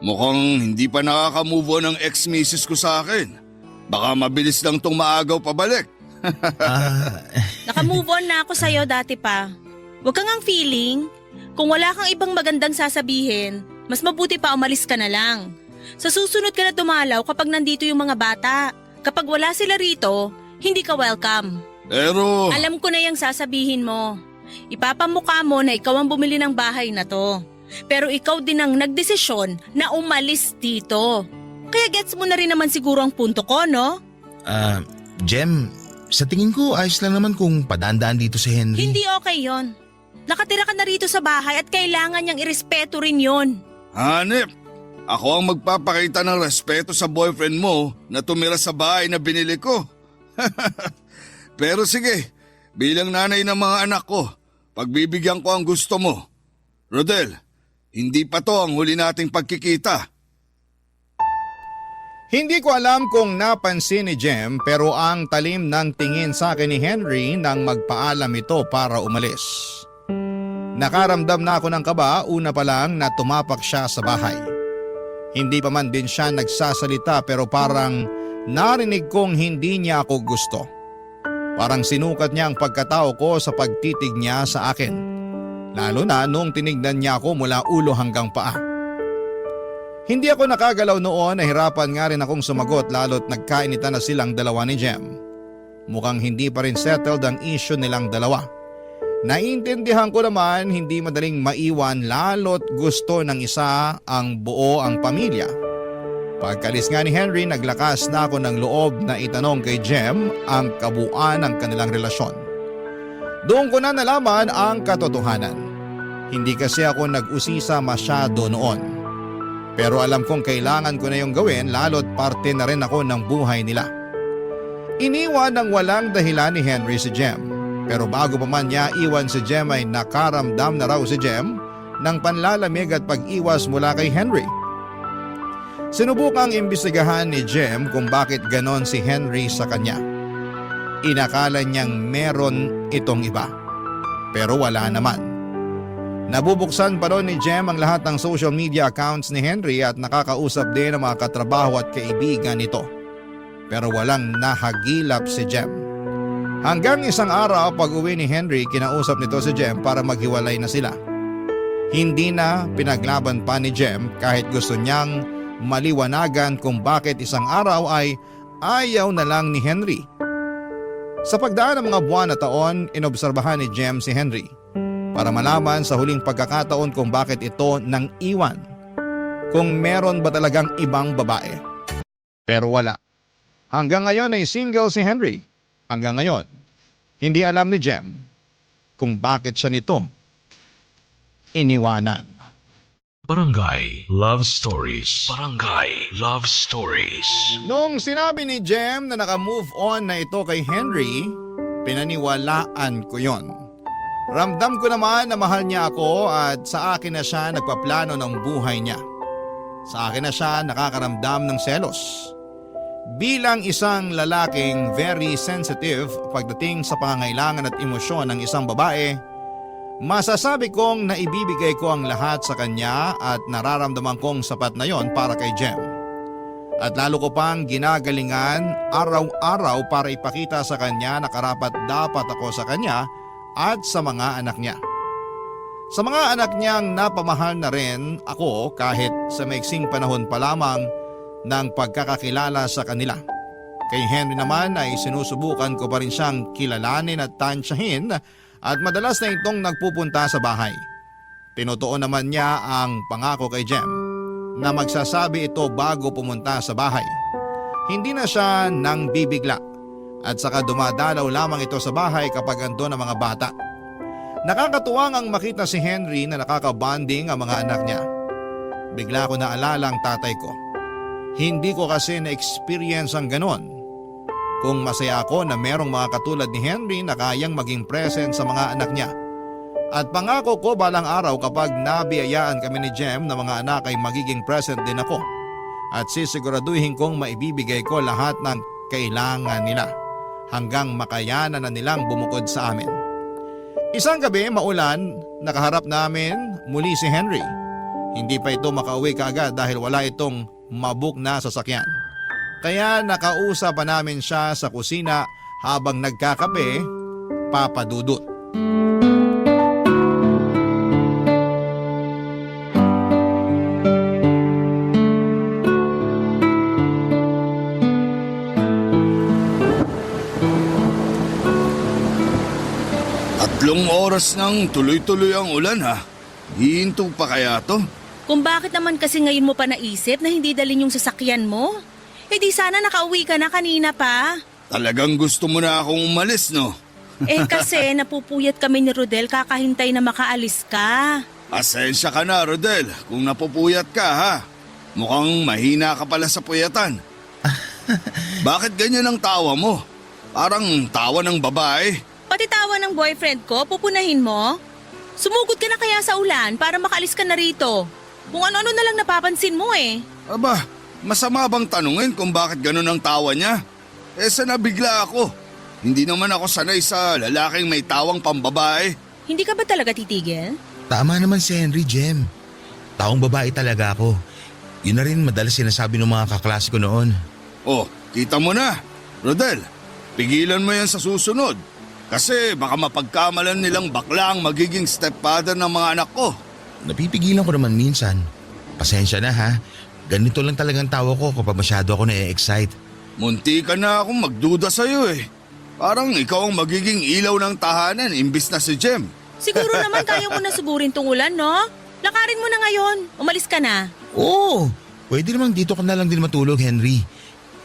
Mukhang hindi pa nakaka-move on ang ex-missus ko sa akin. Baka mabilis lang tong maagaw pabalik. Naka-move on na ako sa'yo dati pa. Huwag kang ang feeling. Kung wala kang ibang magandang sasabihin, mas mabuti pa umalis ka na lang. Sa susunod ka na dumalaw kapag nandito yung mga bata. Kapag wala sila rito, hindi ka welcome. Pero… Alam ko na yung sasabihin mo. Ipapamukha mo na ikaw ang bumili ng bahay na to. Pero ikaw din ang nagdesisyon na umalis dito. Kaya gets mo na rin naman siguro ang punto ko, no? Jem, sa tingin ko ayos lang naman kung padaan-daan dito si Henry. Hindi okay yon. Nakatira ka na rito sa bahay at kailangan niyang irespeto rin yon. Hanep, ako ang magpapakita ng respeto sa boyfriend mo na tumira sa bahay na binili ko. Pero sige, bilang nanay ng mga anak ko, pagbibigyan ko ang gusto mo. Rodel, hindi pa to ang huli nating pagkikita. Hindi ko alam kung napansin ni Jem pero ang talim ng tingin sa akin ni Henry nang magpaalam ito para umalis. Nakaramdam na ako ng kaba una pa lang na tumapak siya sa bahay. Hindi pa man din siya nagsasalita pero parang narinig kong hindi niya ako gusto. Parang sinukat niya ang pagkatao ko sa pagtitig niya sa akin. Lalo na nung tinignan niya ako mula ulo hanggang paa. Hindi ako nakagalaw noon, nahirapan nga rin akong sumagot lalo't nagkainitan na silang dalawa ni Jem. Mukhang hindi pa rin settled ang issue nilang dalawa. Naiintindihan ko naman hindi madaling maiwan lalo't gusto ng isa ang buo ang pamilya. Pagkalis nga ni Henry, naglakas na ako ng loob na itanong kay Jem ang kabuuan ng kanilang relasyon. Doon ko na nalaman ang katotohanan. Hindi kasi ako nag-usisa masyado noon. Pero alam kong kailangan ko na yung gawin lalo't parte na rin ako ng buhay nila. Iniwan ng walang dahilan ni Henry si Jem. Pero bago pa man niya iwan si Jem ay nakaramdam na raw si Jem ng panlalamig at pag-iwas mula kay Henry. Sinubukang imbestigahan ni Jem kung bakit ganon si Henry sa kanya. Inakala niyang meron itong iba. Pero wala naman. Nabubuksan pa ron ni Jem ang lahat ng social media accounts ni Henry at nakakausap din ang mga katrabaho at kaibigan nito. Pero walang nahagilap si Jem. Hanggang isang araw pag uwi ni Henry, kinausap nito si Jem para maghiwalay na sila. Hindi na pinaglaban pa ni Jem kahit gusto niyang maliwanagan kung bakit isang araw ay ayaw na lang ni Henry. Sa pagdaan ng mga buwan at taon, inobserbahan ni Jem si Henry para malaman sa huling pagkakataon kung bakit ito nang iwan. Kung meron ba talagang ibang babae. Pero wala. Hanggang ngayon ay single si Henry. Hanggang ngayon, hindi alam ni Jem kung bakit siya nito iniwanan. Barangay Love Stories. Barangay Love Stories. Nung sinabi ni Jem na naka-move on na ito kay Henry, pinaniwalaan ko yon. Ramdam ko naman na mahal niya ako at sa akin na siya nagpaplano ng buhay niya. Sa akin na siya nakakaramdam ng selos. Bilang isang lalaking very sensitive pagdating sa pangangailangan at emosyon ng isang babae, masasabi kong naibibigay ko ang lahat sa kanya at nararamdaman kong sapat na yon para kay Jem. At lalo ko pang ginagalingan araw-araw para ipakita sa kanya na karapat dapat ako sa kanya at sa mga anak niya. Sa mga anak niyang napamahal na rin ako kahit sa maiksing panahon pa lamang ng pagkakakilala sa kanila. Kay Henry naman ay sinusubukan ko pa rin siyang kilalanin at tansyahin at madalas na itong nagpupunta sa bahay. Tinutuon naman niya ang pangako kay Jem na magsasabi ito bago pumunta sa bahay. Hindi na siya nang bibigla at saka dumadalaw lamang ito sa bahay kapag andun ang mga bata. Nakakatuwang ang makita si Henry na nakakabanding ang mga anak niya. Bigla ko naalala ang tatay ko. Hindi ko kasi na-experience ang ganon. Kung masaya ako na merong mga katulad ni Henry na kayang maging present sa mga anak niya. At pangako ko balang araw kapag nabiyayaan kami ni Jem na mga anak ay magiging present din ako. At sisiguraduhin kong maibibigay ko lahat ng kailangan nila hanggang makayanan na nilang bumukod sa amin. Isang gabi maulan, nakaharap namin muli si Henry. Hindi pa ito makauwi kaagad dahil wala itong mabook na sasakyan. Kaya nakausap pa namin siya sa kusina habang nagkakape, Papa Dudut. Tatlong oras nang tuloy-tuloy ang ulan ha. Hihinto pa kaya to? Kung bakit naman kasi ngayon mo pa naisip na hindi dalhin yung sasakyan mo? Eh di sana nakauwi ka na kanina pa. Talagang gusto mo na akong umalis no? Eh kasi napupuyat kami ni Rodel kakahintay na makaalis ka. Pasensya ka na Rodel kung napupuyat ka ha. Mukhang mahina ka pala sa puyatan. Bakit ganyan ang tawa mo? Parang tawa ng babae. Pati tawa ng boyfriend ko, pupunahin mo? Sumugod ka na kaya sa ulan para makaalis ka na rito. Kung ano-ano na lang napapansin mo eh. Aba, masama bang tanungin kung bakit ganun ang tawa niya? Eh sa nabigla ako. Hindi naman ako sanay sa lalaking may tawang pambabae. Hindi ka ba talaga titigil? Tama naman si Henry, Jem. Taong babae talaga ako. Yun na rin madalas sinasabi ng mga kaklase ko noon. Oh, kita mo na. Rodel, pigilan mo yan sa susunod. Kasi baka mapagkamalan nilang bakla ang magiging stepfather ng mga anak ko. Napipigilan ko naman minsan. Pasensya na ha. Ganito lang talagang tawa ko kapag masyado ako na-excite. Munti ka na akong magduda sa'yo eh. Parang ikaw ang magiging ilaw ng tahanan imbis na si Jem. Siguro naman kaya mo na suburin tong ulan, no? Lakarin mo na ngayon. Umalis ka na. Oo, pwede namang dito ka na lang din matulog, Henry.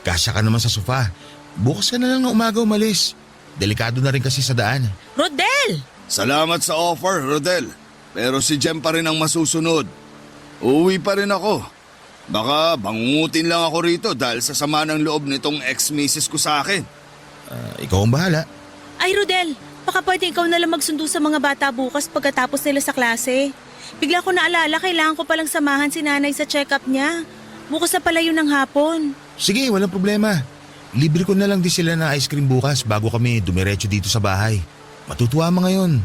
Kasya ka naman sa sofa. Bukas ka na lang na umaga umalis. Delikado na rin kasi sa daan. Rodel! Salamat sa offer, Rodel. Pero si Jem pa rin ang masusunod. Uuwi pa rin ako. Baka bangungutin lang ako rito dahil sa sama ng loob nitong ex-misis ko sa akin. Ikaw ang bahala. Ay, Rodel, baka pwede ikaw na lang magsundo sa mga bata bukas pagkatapos nila sa klase. Bigla ko naalala, kailangan ko palang samahan si nanay sa check-up niya. Bukas na pala yun ng hapon. Sige, walang problema. Libre ko na lang din sila ng ice cream bukas bago kami dumiretso dito sa bahay. Matutuwa mo ngayon.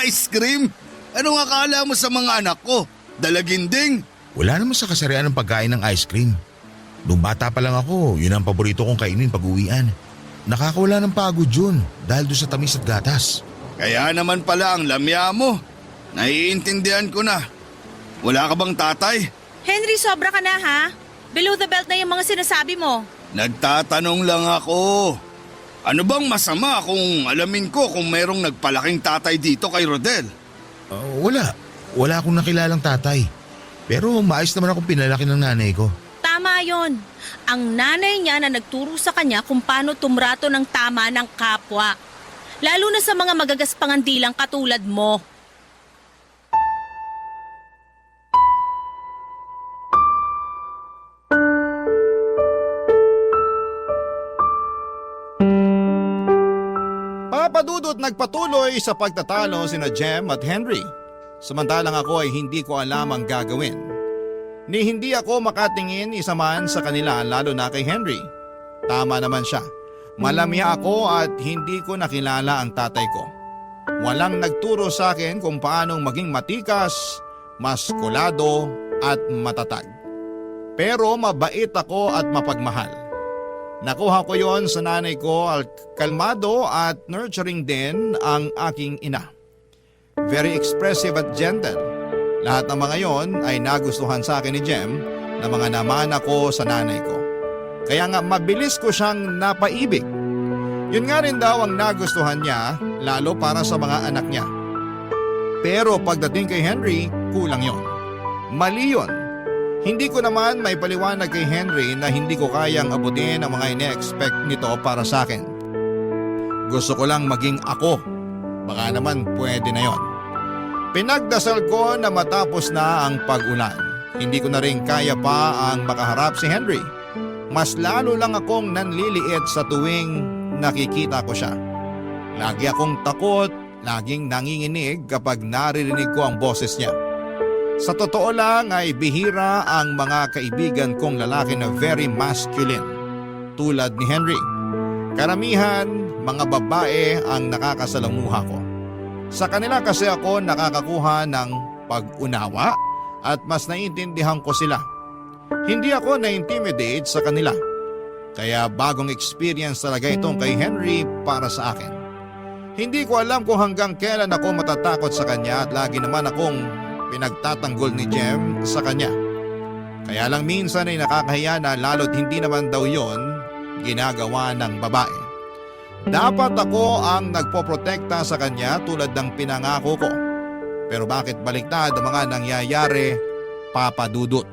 Ice cream? Anong akala mo sa mga anak ko? Dalaginding? Wala naman sa kasarian ng pagkain ng ice cream. Nung bata pa lang ako, yun ang paborito kong kainin pag uwian. Nakakawala ng pagod yun dahil doon sa tamis at gatas. Kaya naman pala ang lamya mo. Naiintindihan ko na. Wala ka bang tatay? Henry, sobra ka na ha? Below the belt na yung mga sinasabi mo. Nagtatanong lang ako. Ano bang masama kung alamin ko kung merong nagpalaking tatay dito kay Rodel? Wala. Wala akong nakilalang tatay. Pero maayos naman akong pinalaki ng nanay ko. Tama yon. Ang nanay niya na nagturo sa kanya kung paano tumrato ng tama ng kapwa. Lalo na sa mga magagaspangan dilang katulad mo. Papadudot nagpatuloy sa pagtatalo sina Jem at Henry. Samantalang ako ay hindi ko alam ang gagawin. Ni hindi ako makatingin isa man sa kanila lalo na kay Henry. Tama naman siya. Malamya ako at hindi ko nakilala ang tatay ko. Walang nagturo sa akin kung paanong maging matikas, maskulado at matatag. Pero mabait ako at mapagmahal. Nakuha ko yon sa nanay ko at kalmado at nurturing din ang aking ina. Very expressive at gentle. Lahat ng mga yon ay nagustuhan sa akin ni Jem na mga namana ko sa nanay ko. Kaya nga mabilis ko siyang napaibig. Yun nga rin daw ang nagustuhan niya lalo para sa mga anak niya. Pero pagdating kay Henry, kulang yon. Mali yon. Hindi ko naman may paliwanag kay Henry na hindi ko kayang abutin ang mga ine-expect nito para sa akin. Gusto ko lang maging ako. Baka naman pwede na yon. Pinagdasal ko na matapos na ang pag-ulan. Hindi ko na rin kaya pa ang makaharap si Henry. Mas lalo lang akong nanliliit sa tuwing nakikita ko siya. Lagi akong takot, laging nanginginig kapag naririnig ko ang boses niya. Sa totoo lang ay bihira ang mga kaibigan kong lalaki na very masculine, tulad ni Henry. Karamihan, mga babae ang nakakasalamuha ko. Sa kanila kasi ako nakakakuha ng pag-unawa at mas naiintindihan ko sila. Hindi ako na-intimidate sa kanila. Kaya bagong experience talaga itong kay Henry para sa akin. Hindi ko alam kung hanggang kailan ako matatakot sa kanya at lagi naman akong pinagtatanggol ni Jem sa kanya. Kaya lang minsan ay nakakahiya na lalo't hindi naman daw yon ginagawa ng babae. Dapat ako ang nagpoprotekta sa kanya tulad ng pinangako ko. Pero bakit baliktad ang mga nangyayari, Papa Dudut?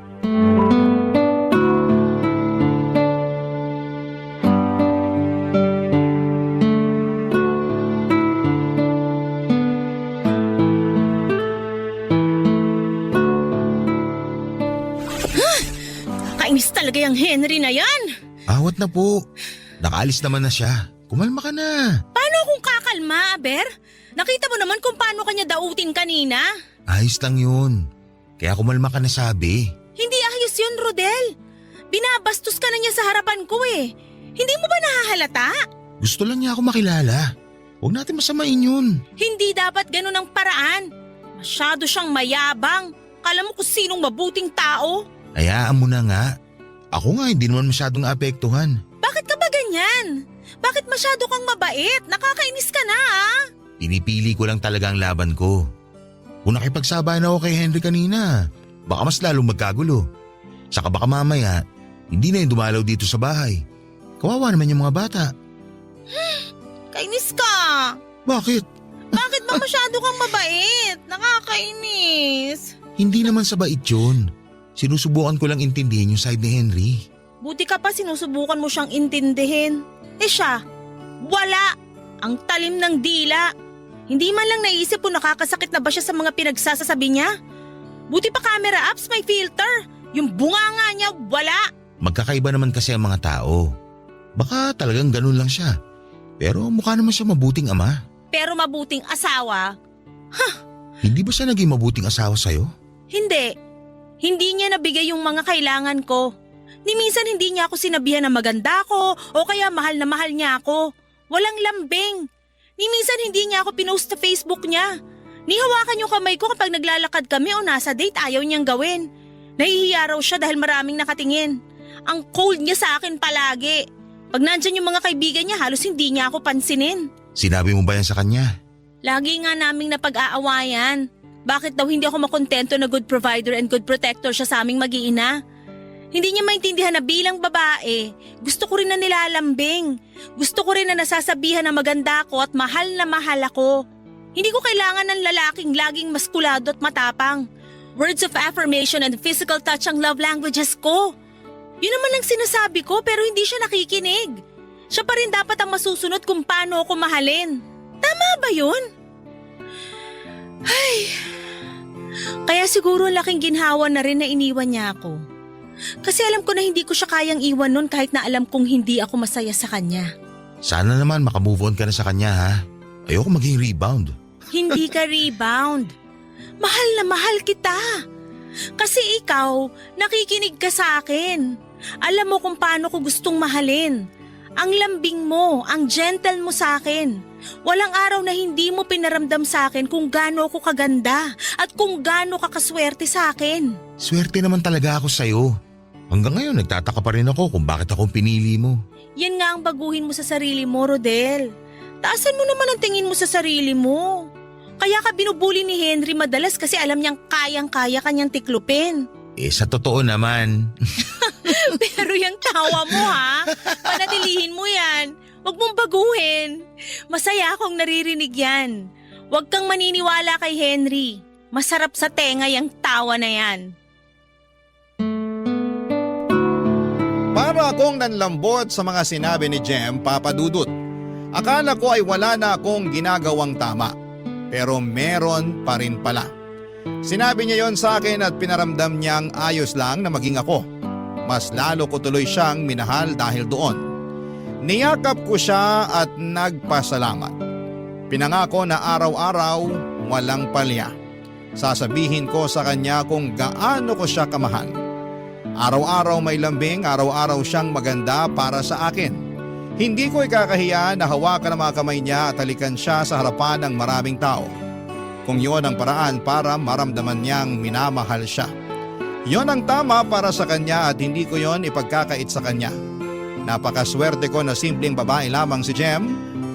Kainis talaga yung Henry na yan. Awat na po. Nakaalis naman na siya. Kumalma ka na. Paano akong kakalma, Aber? Nakita mo naman kung paano kanya dautin kanina. Ayos lang yun. Kaya kumalma ka na sabi. Hindi ayos yun, Rodel. Binabastos ka na niya sa harapan ko eh. Hindi mo ba nahahalata? Gusto lang niya ako makilala. Huwag natin masamain yun. Hindi dapat ganun ang paraan. Masyado siyang mayabang. Kala mo kung sinong mabuting tao. Hayaan mo na nga. Ako nga hindi naman masyadong naapektuhan. Bakit ka ba ganyan? Bakit masyado kang mabait? Nakakainis ka na ah. Pinipili ko lang talaga ang laban ko. Kung nakipagsabayan ako kay Henry kanina, baka mas lalong magkagulo. Saka baka mamaya, hindi na yung dumalaw dito sa bahay. Kawawa naman yung mga bata. Kainis ka. Bakit? Bakit ba masyado kang mabait? Nakakainis. Hindi naman sa bait yun. Sinusubukan ko lang intindihin yung side ni Henry. Buti ka pa sinusubukan mo siyang intindihin. Eh siya, wala. Ang talim ng dila. Hindi man lang naisip kung nakakasakit na ba siya sa mga pinagsasasabi niya. Buti pa camera apps may filter. Yung bunganga niya, wala. Magkakaiba naman kasi ang mga tao. Baka talagang ganun lang siya. Pero mukha naman siya mabuting ama. Pero mabuting asawa? Hindi ba siya naging mabuting asawa sa'yo? Hindi. Hindi niya nabigay yung mga kailangan ko. Ni minsan hindi niya ako sinabihan na maganda ako o kaya mahal na mahal niya ako. Walang lambing. Ni minsan hindi niya ako pinost sa Facebook niya. Ni hawakan yung kamay ko kapag naglalakad kami o nasa date ayaw niyang gawin. Nahihiya raw siya dahil maraming nakatingin. Ang cold niya sa akin palagi. Pag nandyan yung mga kaibigan niya halos hindi niya ako pansinin. Sinabi mo ba yan sa kanya? Lagi nga naming napag-aawayan. Bakit daw hindi ako makontento na good provider and good protector siya sa aming mag-iina? Hindi niya maintindihan na bilang babae, gusto ko rin na nilalambing. Gusto ko rin na nasasabihan na maganda ako at mahal na mahal ako. Hindi ko kailangan ng lalaking laging maskulado at matapang. Words of affirmation and physical touch ang love languages ko. Yun naman lang sinasabi ko pero hindi siya nakikinig. Siya pa rin dapat ang masusunod kung paano ako mahalin. Tama ba yun? Ay, kaya siguro laking ginhawa na rin na iniwan niya ako. Kasi alam ko na hindi ko siya kayang iwan nun kahit na alam kong hindi ako masaya sa kanya. Sana naman makamove on ka na sa kanya ha. Ayoko maging rebound. Hindi ka rebound. Mahal na mahal kita. Kasi ikaw, nakikinig ka sa akin. Alam mo kung paano ko gustong mahalin. Ang lambing mo, ang gentle mo sa akin. Walang araw na hindi mo pinaramdam sa akin kung gaano ako kaganda at kung gaano ka kaswerte sa akin. Swerte naman talaga ako sa'yo. Hanggang ngayon nagtataka pa rin ako kung bakit akong pinili mo. Yan nga ang baguhin mo sa sarili mo, Rodel. Taasan mo naman ang tingin mo sa sarili mo. Kaya ka binubuli ni Henry madalas kasi alam niyang kayang-kaya kanyang tiklupin. Sa totoo naman. Pero yung tawa mo ha, panatilihin mo yan. Huwag mong baguhin. Masaya akong naririnig yan. Huwag kang maniniwala kay Henry. Masarap sa tenga yung tawa na yan. Para akong nanlambot sa mga sinabi ni Jem, Papa Dudut. Akala ko ay wala na akong ginagawang tama. Pero meron pa rin pala. Sinabi niya yon sa akin at pinaramdam niyang ayos lang na maging ako. Mas lalo ko tuloy siyang minahal dahil doon. Niyakap ko siya at nagpasalamat. Pinangako na araw-araw walang palya. Sasabihin ko sa kanya kung gaano ko siya kamahal. Araw-araw may lambing, araw-araw siyang maganda para sa akin. Hindi ko ikakahiya na hawakan ang mga kamay niya at halikan siya sa harapan ng maraming tao. Kung yon ang paraan para maramdaman niyang minamahal siya. Yon ang tama para sa kanya at hindi ko yon ipagkakait sa kanya. Napakaswerte ko na simpleng babae lamang si Jem,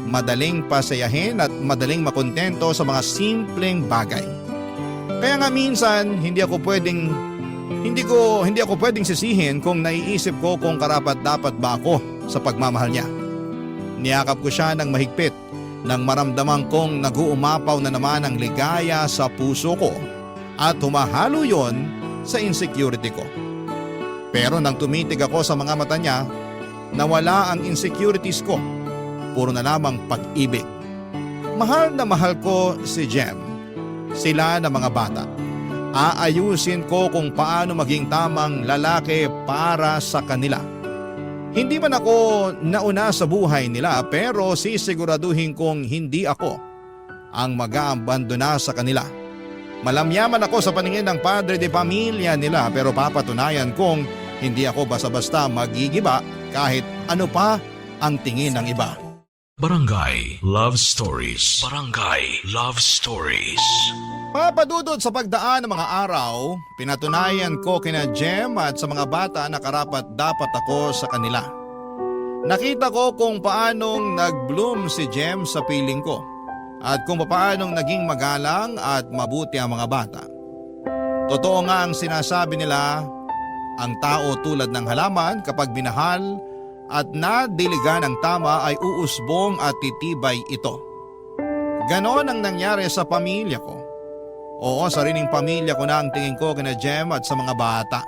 madaling pasayahin at madaling makontento sa mga simpleng bagay. Kaya nga minsan hindi ako pwedeng sisihin kung naiisip ko kung karapat-dapat ba ako sa pagmamahal niya. Niyakap ko siya ng mahigpit nang maramdaman kong nag-uumapaw na naman ang ligaya sa puso ko at humahalo yon sa insecurity ko. Pero nang tumitig ako sa mga mata niya, nawala ang insecurities ko. Puro na lamang pag-ibig. Mahal na mahal ko si Jem. Sila na mga bata. Aayusin ko kung paano maging tamang lalaki para sa kanila. Hindi man ako nauna sa buhay nila pero sisiguraduhin kong hindi ako ang mag-aabandona sa kanila. Malamyaman ako sa paningin ng padre de pamilya nila pero papatunayan kong hindi ako basta-basta magigiba kahit ano pa ang tingin ng iba. Barangay Love Stories. Barangay Love Stories. Papadudod sa pagdaan ng mga araw, pinatunayan ko kina Jem at sa mga bata na karapat-dapat ako sa kanila. Nakita ko kung paanong nag-bloom si Jem sa piling ko at kung paanong naging magalang at mabuti ang mga bata. Totoo nga ang sinasabi nila, ang tao tulad ng halaman kapag binahal at nadiligan ng tama ay uusbong at titibay ito. Ganon ang nangyari sa pamilya ko. Oo, sariling pamilya ko na ang tingin ko kina Jem at sa mga bata.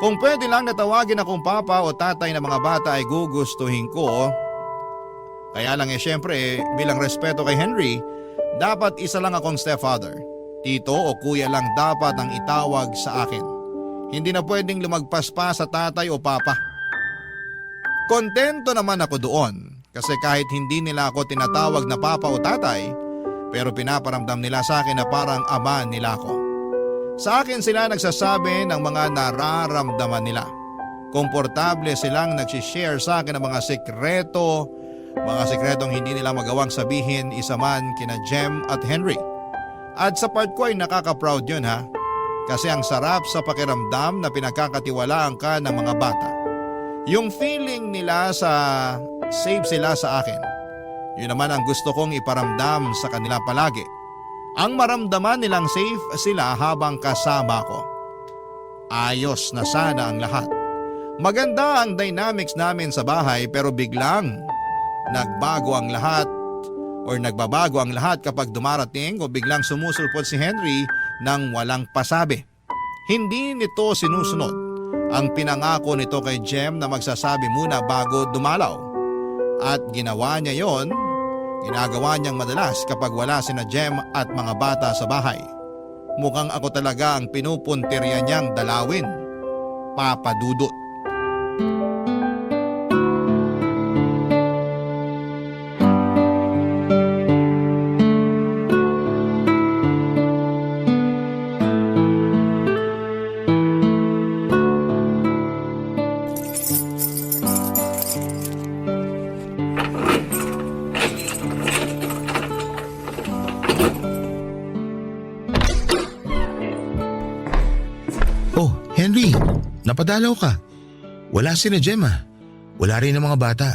Kung pwede lang natawagin akong papa o tatay ng mga bata ay gugustuhin ko. Kaya lang syempre bilang respeto kay Henry, dapat isa lang akong stepfather. Tito o kuya lang dapat ang itawag sa akin. Hindi na pwedeng lumagpas pa sa tatay o papa. Kontento naman ako doon kasi kahit hindi nila ako tinatawag na papa o tatay, pero pinaparamdam nila sa akin na parang ama nila ako. Sa akin sila nagsasabi ng mga nararamdaman nila. Komportable silang nagsishare sa akin ng mga sikretong hindi nila magawang sabihin isa man kina Jem at Henry. At sa part ko ay nakaka-proud yun ha. Kasi ang sarap sa pakiramdam na pinagkakatiwalaan ka ng mga bata. Yung feeling nila sa safe sila sa akin. Yun naman ang gusto kong iparamdam sa kanila palagi. Ang maramdaman nilang safe sila habang kasama ko. Ayos na sana ang lahat. Maganda ang dynamics namin sa bahay pero biglang nagbago ang lahat or nagbabago ang lahat kapag dumarating o biglang sumusulpot si Henry nang walang pasabi. Hindi nito sinusunod ang pinangako nito kay Jem na magsasabi muna bago dumalaw. At ginawa niya yon. Ginagawa niyang madalas kapag wala sina Jem at mga bata sa bahay. Mukhang ako talaga ang pinupuntirya niyang dalawin. Papa Dudut. Napadalaw ka. Wala si na Jem ah. Wala rin ang mga bata.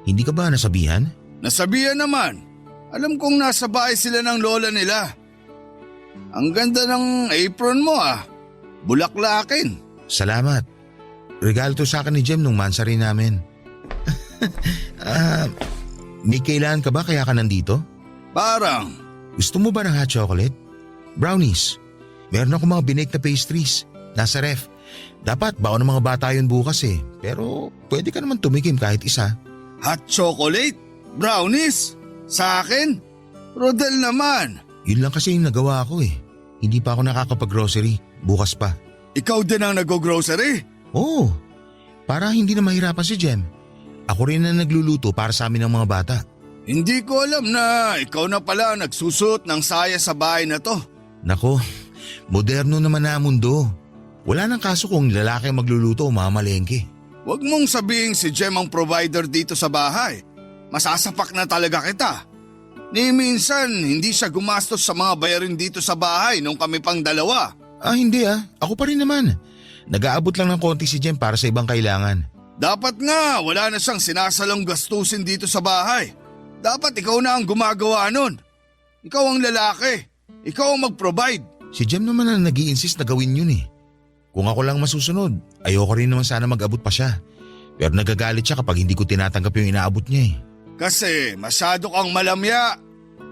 Hindi ka ba nasabihan? Nasabihan naman. Alam kong nasa bahay sila ng lola nila. Ang ganda ng apron mo ah. Bulaklakin. Salamat. Regalo to sa akin ni Jem nung mansari namin. May kailangan ka ba kaya ka nandito? Parang, Gusto mo ba ng hot chocolate? Brownies. Meron ako mga binake na pastries. Nasa ref. Dapat baon ng mga bata yun bukas eh. Pero pwede ka naman tumikim kahit isa. hot chocolate? Brownies? Sa akin? Rodel naman. Yun lang kasi yung nagawa ko eh. Hindi pa ako nakakapag-grocery. Bukas pa. Ikaw din ang nag-grocery? Oo. Para hindi na mahirapan si Jem. Ako rin na nagluluto para sa amin ng mga bata. Hindi ko alam na ikaw na pala nagsusot ng saya sa bahay na to. Nako, moderno naman na ang mundo. Wala nang kaso kung lalaki ang magluluto o mamalengke. Huwag mong sabihin si Jem ang provider dito sa bahay. Masasapak na talaga kita. Ni minsan hindi siya gumastos sa mga bayarin dito sa bahay nung kami pang dalawa. Hindi ah. Ako pa rin naman. Nag-aabot lang ng konti si Jem para sa ibang kailangan. Dapat nga wala na siyang sinasalang gastusin dito sa bahay. Dapat ikaw na ang gumagawa nun. Ikaw ang lalaki. Ikaw ang mag-provide. Si Jem naman ang nag-i-insist na gawin yun eh. Kung ako lang masusunod, ayoko rin naman sana mag-abot pa siya. Pero nagagalit siya kapag hindi ko tinatanggap yung inaabot niya eh. Kasi masyado kang malamya.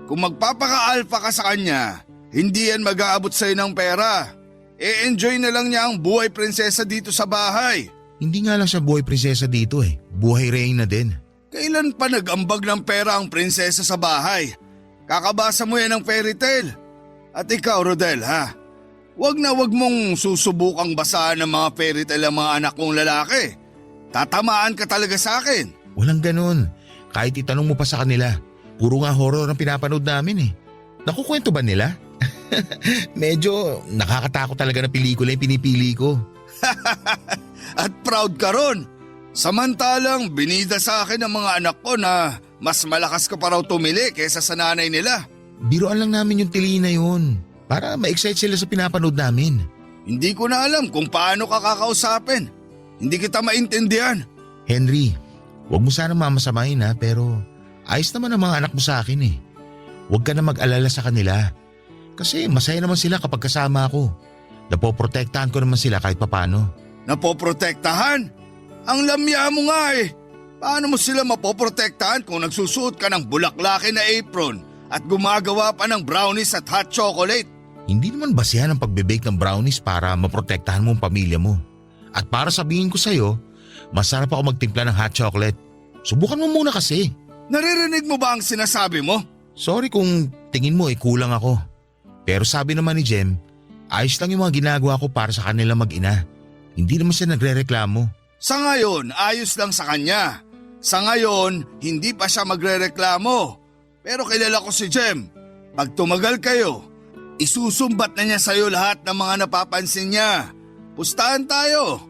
Kung magpapaka-alpha ka sa kanya, hindi yan mag-aabot sa'yo ng pera. E-enjoy na lang niya ang buhay prinsesa dito sa bahay. Hindi nga lang siya buhay prinsesa dito eh. Buhay reyna din. Kailan pa nag-ambag ng pera ang prinsesa sa bahay? Kakabasa mo yan ng fairy tale. At ikaw, Rodel, ha? Wag na wag mong susubukang basahan ng mga fairy tale ang mga anak kong lalaki. Tatamaan ka talaga sa akin. Walang ganun. Kahit itanong mo pa sa kanila, puro nga horror ang pinapanood namin eh. Nakukwento ba nila? Medyo nakakatakot talaga na pelikula yung pinipili ko. At proud ka ron. Samantalang binida sa akin ng mga anak ko na mas malakas ka pa raw tumili kaysa sa nanay nila. Biruan lang namin yung tili na yun. Para ma-excite sila sa pinapanood namin. Hindi ko na alam kung paano ka kakausapin. Hindi kita maintindihan. Henry, huwag mo sana mamasamahin ha, pero ayos naman ang mga anak mo sa akin eh. Huwag ka na mag-alala sa kanila. Kasi masaya naman sila kapag kasama ako. Napoprotektahan ko naman sila kahit papano. Napoprotektahan? Ang lamya mo nga eh. Paano mo sila mapoprotektahan kung nagsusuot ka ng bulaklaki na apron at gumagawa pa ng brownies at hot chocolate? Hindi naman basihan ang pagbe-bake ng brownies para maprotektahan mo ang pamilya mo. At para sabihin ko sa'yo, masarap ako magtimpla ng hot chocolate. Subukan mo muna kasi. Naririnig mo ba ang sinasabi mo? Sorry kung tingin mo kulang ako. Pero sabi naman ni Jem, ayos lang yung mga ginagawa ko para sa kanila mag-ina. Hindi naman siya nagre-reklamo. Sa ngayon, ayos lang sa kanya. Sa ngayon, hindi pa siya magre-reklamo. Pero kilala ko si Jem. Pag tumagal kayo, isusumbat na niya sa'yo lahat ng mga napapansin niya. Pustahan tayo.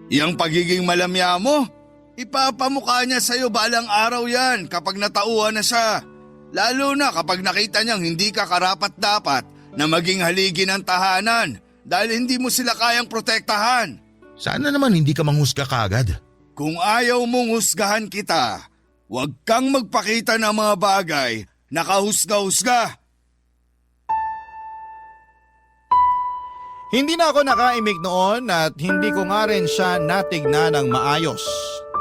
Iyang pagiging malamya mo, ipapamukha niya sa'yo balang araw yan kapag natauhan na siya. Lalo na kapag nakita niyang hindi ka karapat-dapat na maging haligi ng tahanan dahil hindi mo sila kayang protektahan. Sana naman hindi ka manghusga kaagad. Kung ayaw mong husgahan kita, huwag kang magpakita ng mga bagay na kahusga-husga. Hindi na ako nakaimik noon at hindi ko nga rin siya natignan ng maayos.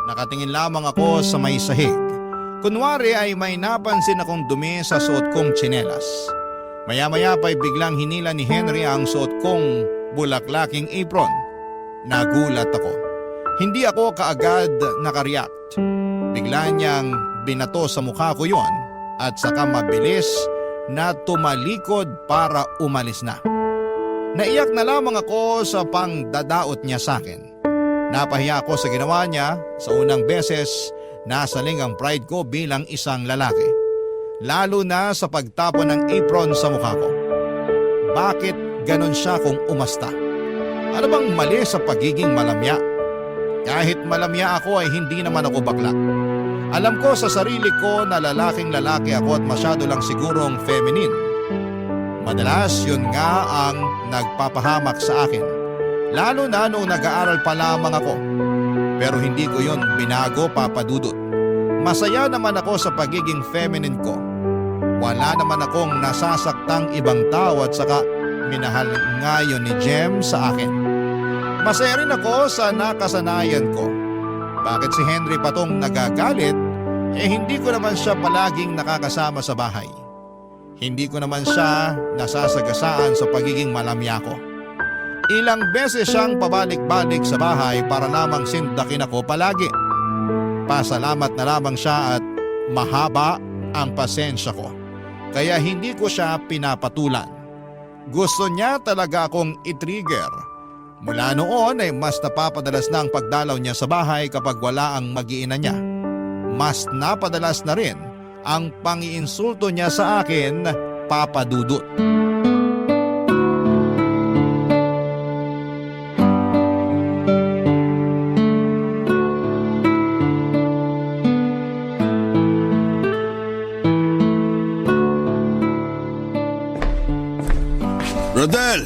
Nakatingin lamang ako sa may sahig. Kunwari ay may napansin akong dumi sa suot kong tsinelas. Maya-maya pa'y biglang hinila ni Henry ang suot kong bulaklaking apron. Nagulat ako. Hindi ako kaagad nakareact. Bigla niyang binato sa mukha ko yon at saka mabilis na tumalikod para umalis na. Naiyak na lamang ako sa pangdadaot niya sa akin. Napahiya ako sa ginawa niya. Sa unang beses, nasaling ang pride ko bilang isang lalaki. Lalo na sa pagtapon ng apron sa mukha ko. Bakit ganon siya kung umasta? Ano bang mali sa pagiging malamya? Kahit malamya ako ay hindi naman ako bakla. Alam ko sa sarili ko na lalaking lalaki ako at masyado lang sigurong feminine. Madalas yun nga ang nagpapahamak sa akin. Lalo na noong nag-aaral pa lamang ako. Pero hindi ko yon binago, Papa Dudut. Masaya naman ako sa pagiging feminine ko. Wala naman akong nasasaktang ibang tao at saka minahal ngayon ni Jem sa akin. Masaya rin ako sa nakasanayan ko. Bakit si Henry pa tong nagagalit? Hindi ko naman siya palaging nakakasama sa bahay. Hindi ko naman siya nasasagasaan sa pagiging malamya ko. Ilang beses siyang pabalik-balik sa bahay para lamang sindakin ako palagi. Pasalamat na lamang siya at mahaba ang pasensya ko. Kaya hindi ko siya pinapatulan. Gusto niya talaga akong i-trigger. Mula noon ay mas napapadalas na ang pagdalaw niya sa bahay kapag wala ang mag-iina niya. Mas napadalas na rin ang pang-iinsulto niya sa akin, Papa Dudut. Rodel,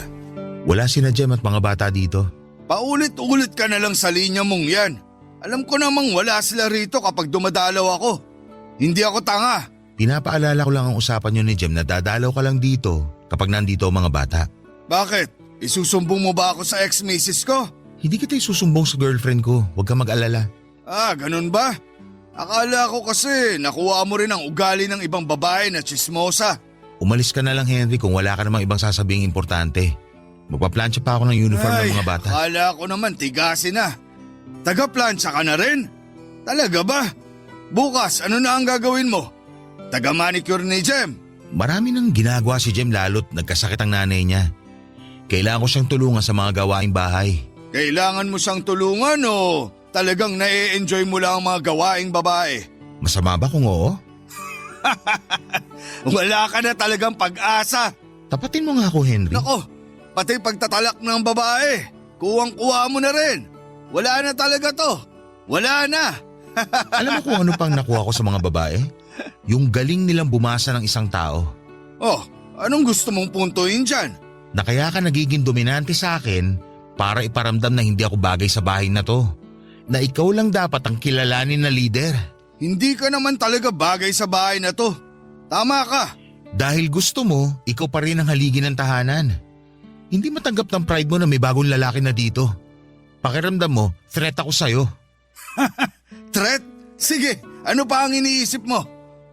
Wala sina Jem at mga bata dito. paulit-ulit ka na lang sa linya mong yan. Alam ko namang wala sila rito kapag dumadalaw ako. Hindi ako tanga. Pinapaalala ko lang ang usapan nyo ni Jem na dadalaw ka lang dito kapag nandito ang mga bata. Bakit? Isusumbong mo ba ako sa ex-missus ko? Hindi kita isusumbong sa girlfriend ko, huwag ka mag-alala. Ah, ganun ba? Akala ko kasi nakuha mo rin ang ugali ng ibang babae na chismosa. Umalis ka na lang Henry kung wala ka namang ibang sasabing importante. Magpaplansya pa ako ng uniform ng mga bata. Akala ko naman tigasin na. Taga-plansya ka na rin? Talaga ba? Bukas, ano na ang gagawin mo? Taga-manicure ni Jem? Marami nang ginagawa si Jem lalo't nagkasakit ang nanay niya. Kailangan ko siyang tulungan sa mga gawaing bahay. Kailangan mo siyang tulungan o talagang na-enjoy mo lang ang mga gawaing babae? Masama ba kung oo? Wala ka na talagang pag-asa. Tapatin mo nga ako Henry. Nako, pati pagtatalak ng babae, kuwang-kuha mo na rin. Wala na talaga to. Wala na. Alam mo kung ano pang nakuha ko sa mga babae? Yung galing nilang bumasa ng isang tao. Oh, anong gusto mong puntuin dyan? Na kaya ka nagiging dominante sa akin para iparamdam na hindi ako bagay sa bahay na to. Na ikaw lang dapat ang kilalanin na leader. Hindi ka naman talaga bagay sa bahay na to. Tama ka. Dahil gusto mo, ikaw pa rin ang haligi ng tahanan. Hindi matanggap ng pride mo na may bagong lalaki na dito. Pakiramdam mo, threat ako sa'yo. Threat? Sige, ano pa ang iniisip mo?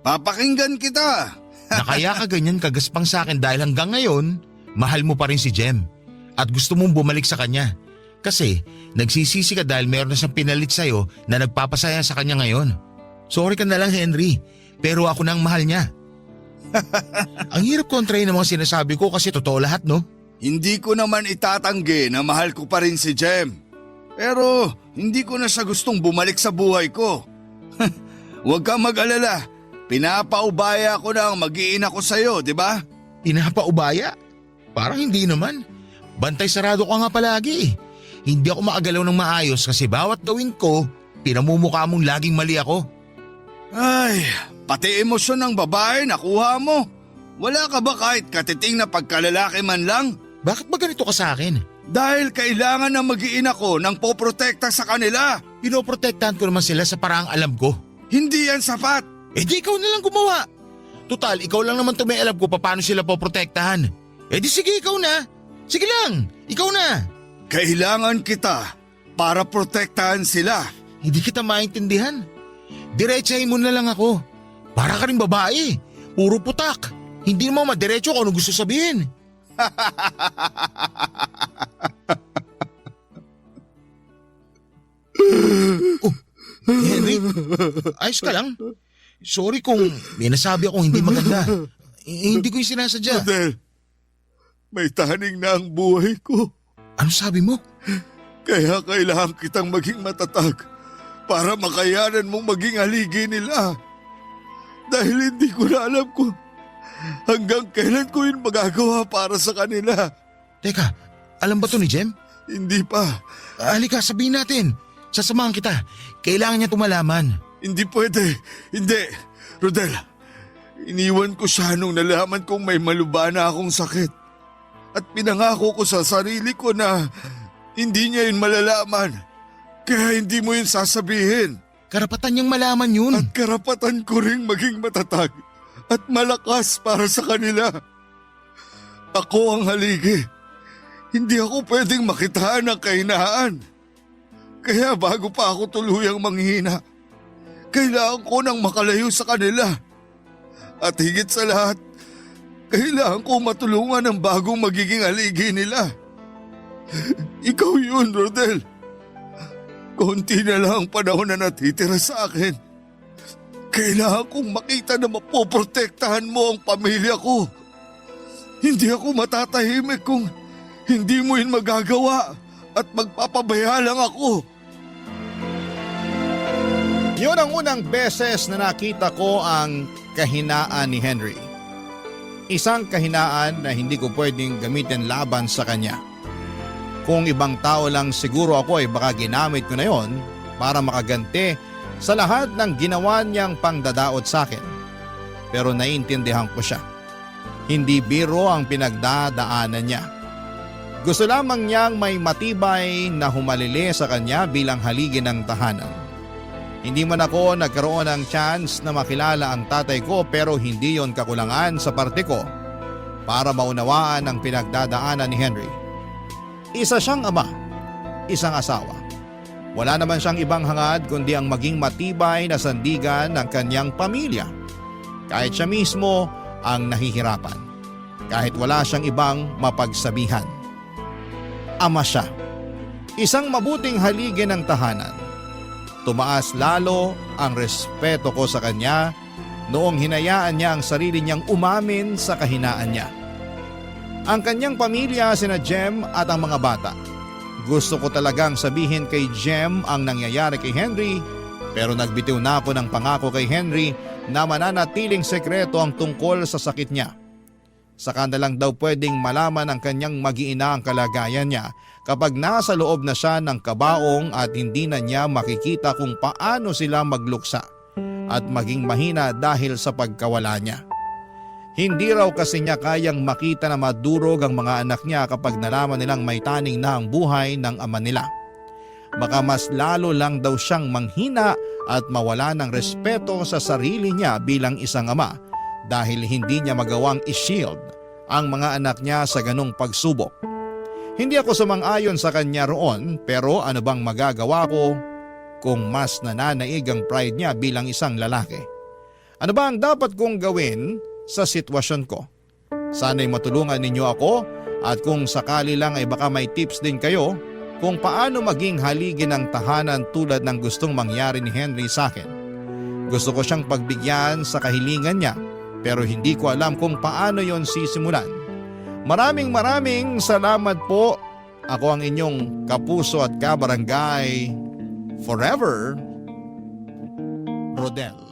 Papakinggan kita. Na kaya ka ganyan kagaspang sa akin dahil hanggang ngayon, mahal mo pa rin si Jem. At gusto mong bumalik sa kanya. Kasi nagsisisi ka dahil meron na siyang pinalit sa'yo na nagpapasaya sa kanya ngayon. Sorry ka na lang Henry, pero ako na ang mahal niya. Ang hirap kontrahin ng mga sinasabi ko kasi totoo lahat no? Hindi ko naman itatanggi na mahal ko pa rin si Jem. Pero hindi ko na siya gustong bumalik sa buhay ko. Huwag kang mag-alala. Pinapaubaya ko na ang mag-iina ko sa'yo, di ba? Pinapaubaya? Parang hindi naman. Bantay sarado ka nga palagi. Hindi ako makagalaw ng maayos kasi bawat gawin ko, pinamumukha mong laging mali ako. Ay, pati emosyon ng babae nakuha mo. Wala ka ba kahit katiting na pagkalalaki man lang? Bakit ba ganito ka sa akin? Dahil kailangan ng mag-iina ko ng poprotekta sa kanila. Pinoprotektahan ko naman sila sa paraang alam ko. Hindi yan sapat. Eh di ikaw na lang gumawa. Tutal, ikaw lang naman may alam ko paano sila poprotektahan. Eh di sige, ikaw na. Sige lang, ikaw na. Kailangan kita para protektahan sila. Hindi kita maintindihan. Diretsahin mo na lang ako. Para ka rin babae. Puro putak. Hindi mo madiretso kung ano gusto sabihin. Oh, Henry, ayos ka lang? Sorry kung may nasabi akong hindi maganda. Hindi ko yung sinasadya. Rodel, may tahaning na ang buhay ko. Ano sabi mo? Kaya kailangan kitang maging matatag para makayanan mong maging haligi nila. Dahil hindi ko na alam kung hanggang kailan ko yun magagawa para sa kanila. Teka, alam ba to ni Jem? Hindi pa. Halika, sabihin natin. Sasamahan kita. Kailangan niya tumalaman. Hindi pwede. Hindi. Rodel, iniwan ko siya nung nalaman kong may malubha na akong sakit. At pinangako ko sa sarili ko na Hindi niya yun malalaman. Kaya hindi mo yun sasabihin. Karapatan niyang malaman yun. At karapatan ko ring maging matatag at malakas para sa kanila. Ako ang haligi. Hindi ako pwedeng makitaan ng kahinaan. Kaya bago pa ako tuluyang manghina, kailangan ko nang makalayo sa kanila. At higit sa lahat, kailangan ko matulungan ang bagong magiging haligi nila. Ikaw yun, Rodel. Konti na lang ang panahon na natitira sa akin. Kailangan kong makita na mapoprotektahan mo ang pamilya ko. Hindi ako matatahimik kung hindi mo yun magagawa at magpapabaya lang ako. Yun ang unang beses na nakita ko ang kahinaan ni Henry. Isang kahinaan na hindi ko pwedeng gamitin laban sa kanya. Kung ibang tao lang siguro ako ay baka ginamit ko na yon para makaganti sa lahat ng ginawa niyang pangdadaot sa akin. Pero naiintindihan ko siya. Hindi biro ang pinagdadaanan niya. Gusto lamang niyang may matibay na humalili sa kanya bilang haligi ng tahanan. Hindi man ako nagkaroon ng chance na makilala ang tatay ko pero hindi yon kakulangan sa parte ko para maunawaan ang pinagdadaanan ni Henry. Isa siyang ama, isang asawa. Wala naman siyang ibang hangad kundi ang maging matibay na sandigan ng kanyang pamilya. Kahit siya mismo ang nahihirapan. Kahit wala siyang ibang mapagsabihan. Ama siya. Isang mabuting haligi ng tahanan. Tumaas lalo ang respeto ko sa kanya noong hinayaan niya ang sarili niyang umamin sa kahinaan niya. Ang kanyang pamilya sina Jem at ang mga bata. Gusto ko talagang sabihin kay Jem ang nangyayari kay Henry pero nagbitiw na ako ng pangako kay Henry na mananatiling sekreto ang tungkol sa sakit niya. Saka na lang daw pwedeng malaman ng kanyang mag-iina ang kalagayan niya kapag nasa loob na siya ng kabaong at hindi na niya makikita kung paano sila magluksa at maging mahina dahil sa pagkawala niya. Hindi raw kasi niya kayang makita na madurog ang mga anak niya kapag nalaman nilang may taning na ang buhay ng ama nila. Baka mas lalo lang daw siyang manghina at mawala ng respeto sa sarili niya bilang isang ama dahil hindi niya magawang i-shield ang mga anak niya sa ganong pagsubok. Hindi ako sumang-ayon sa kanya roon pero ano bang magagawa ko kung mas nananaig ang pride niya bilang isang lalaki? Ano ba ang dapat kong gawin sa sitwasyon ko? Sana'y matulungan ninyo ako at kung sakali lang ay baka may tips din kayo kung paano maging haligi ng tahanan tulad ng gustong mangyari ni Henry sa akin. Gusto ko siyang pagbigyan sa kahilingan niya pero hindi ko alam kung paano yon sisimulan. Maraming salamat po. Ako ang inyong kapuso at kabarangay forever, Rodel.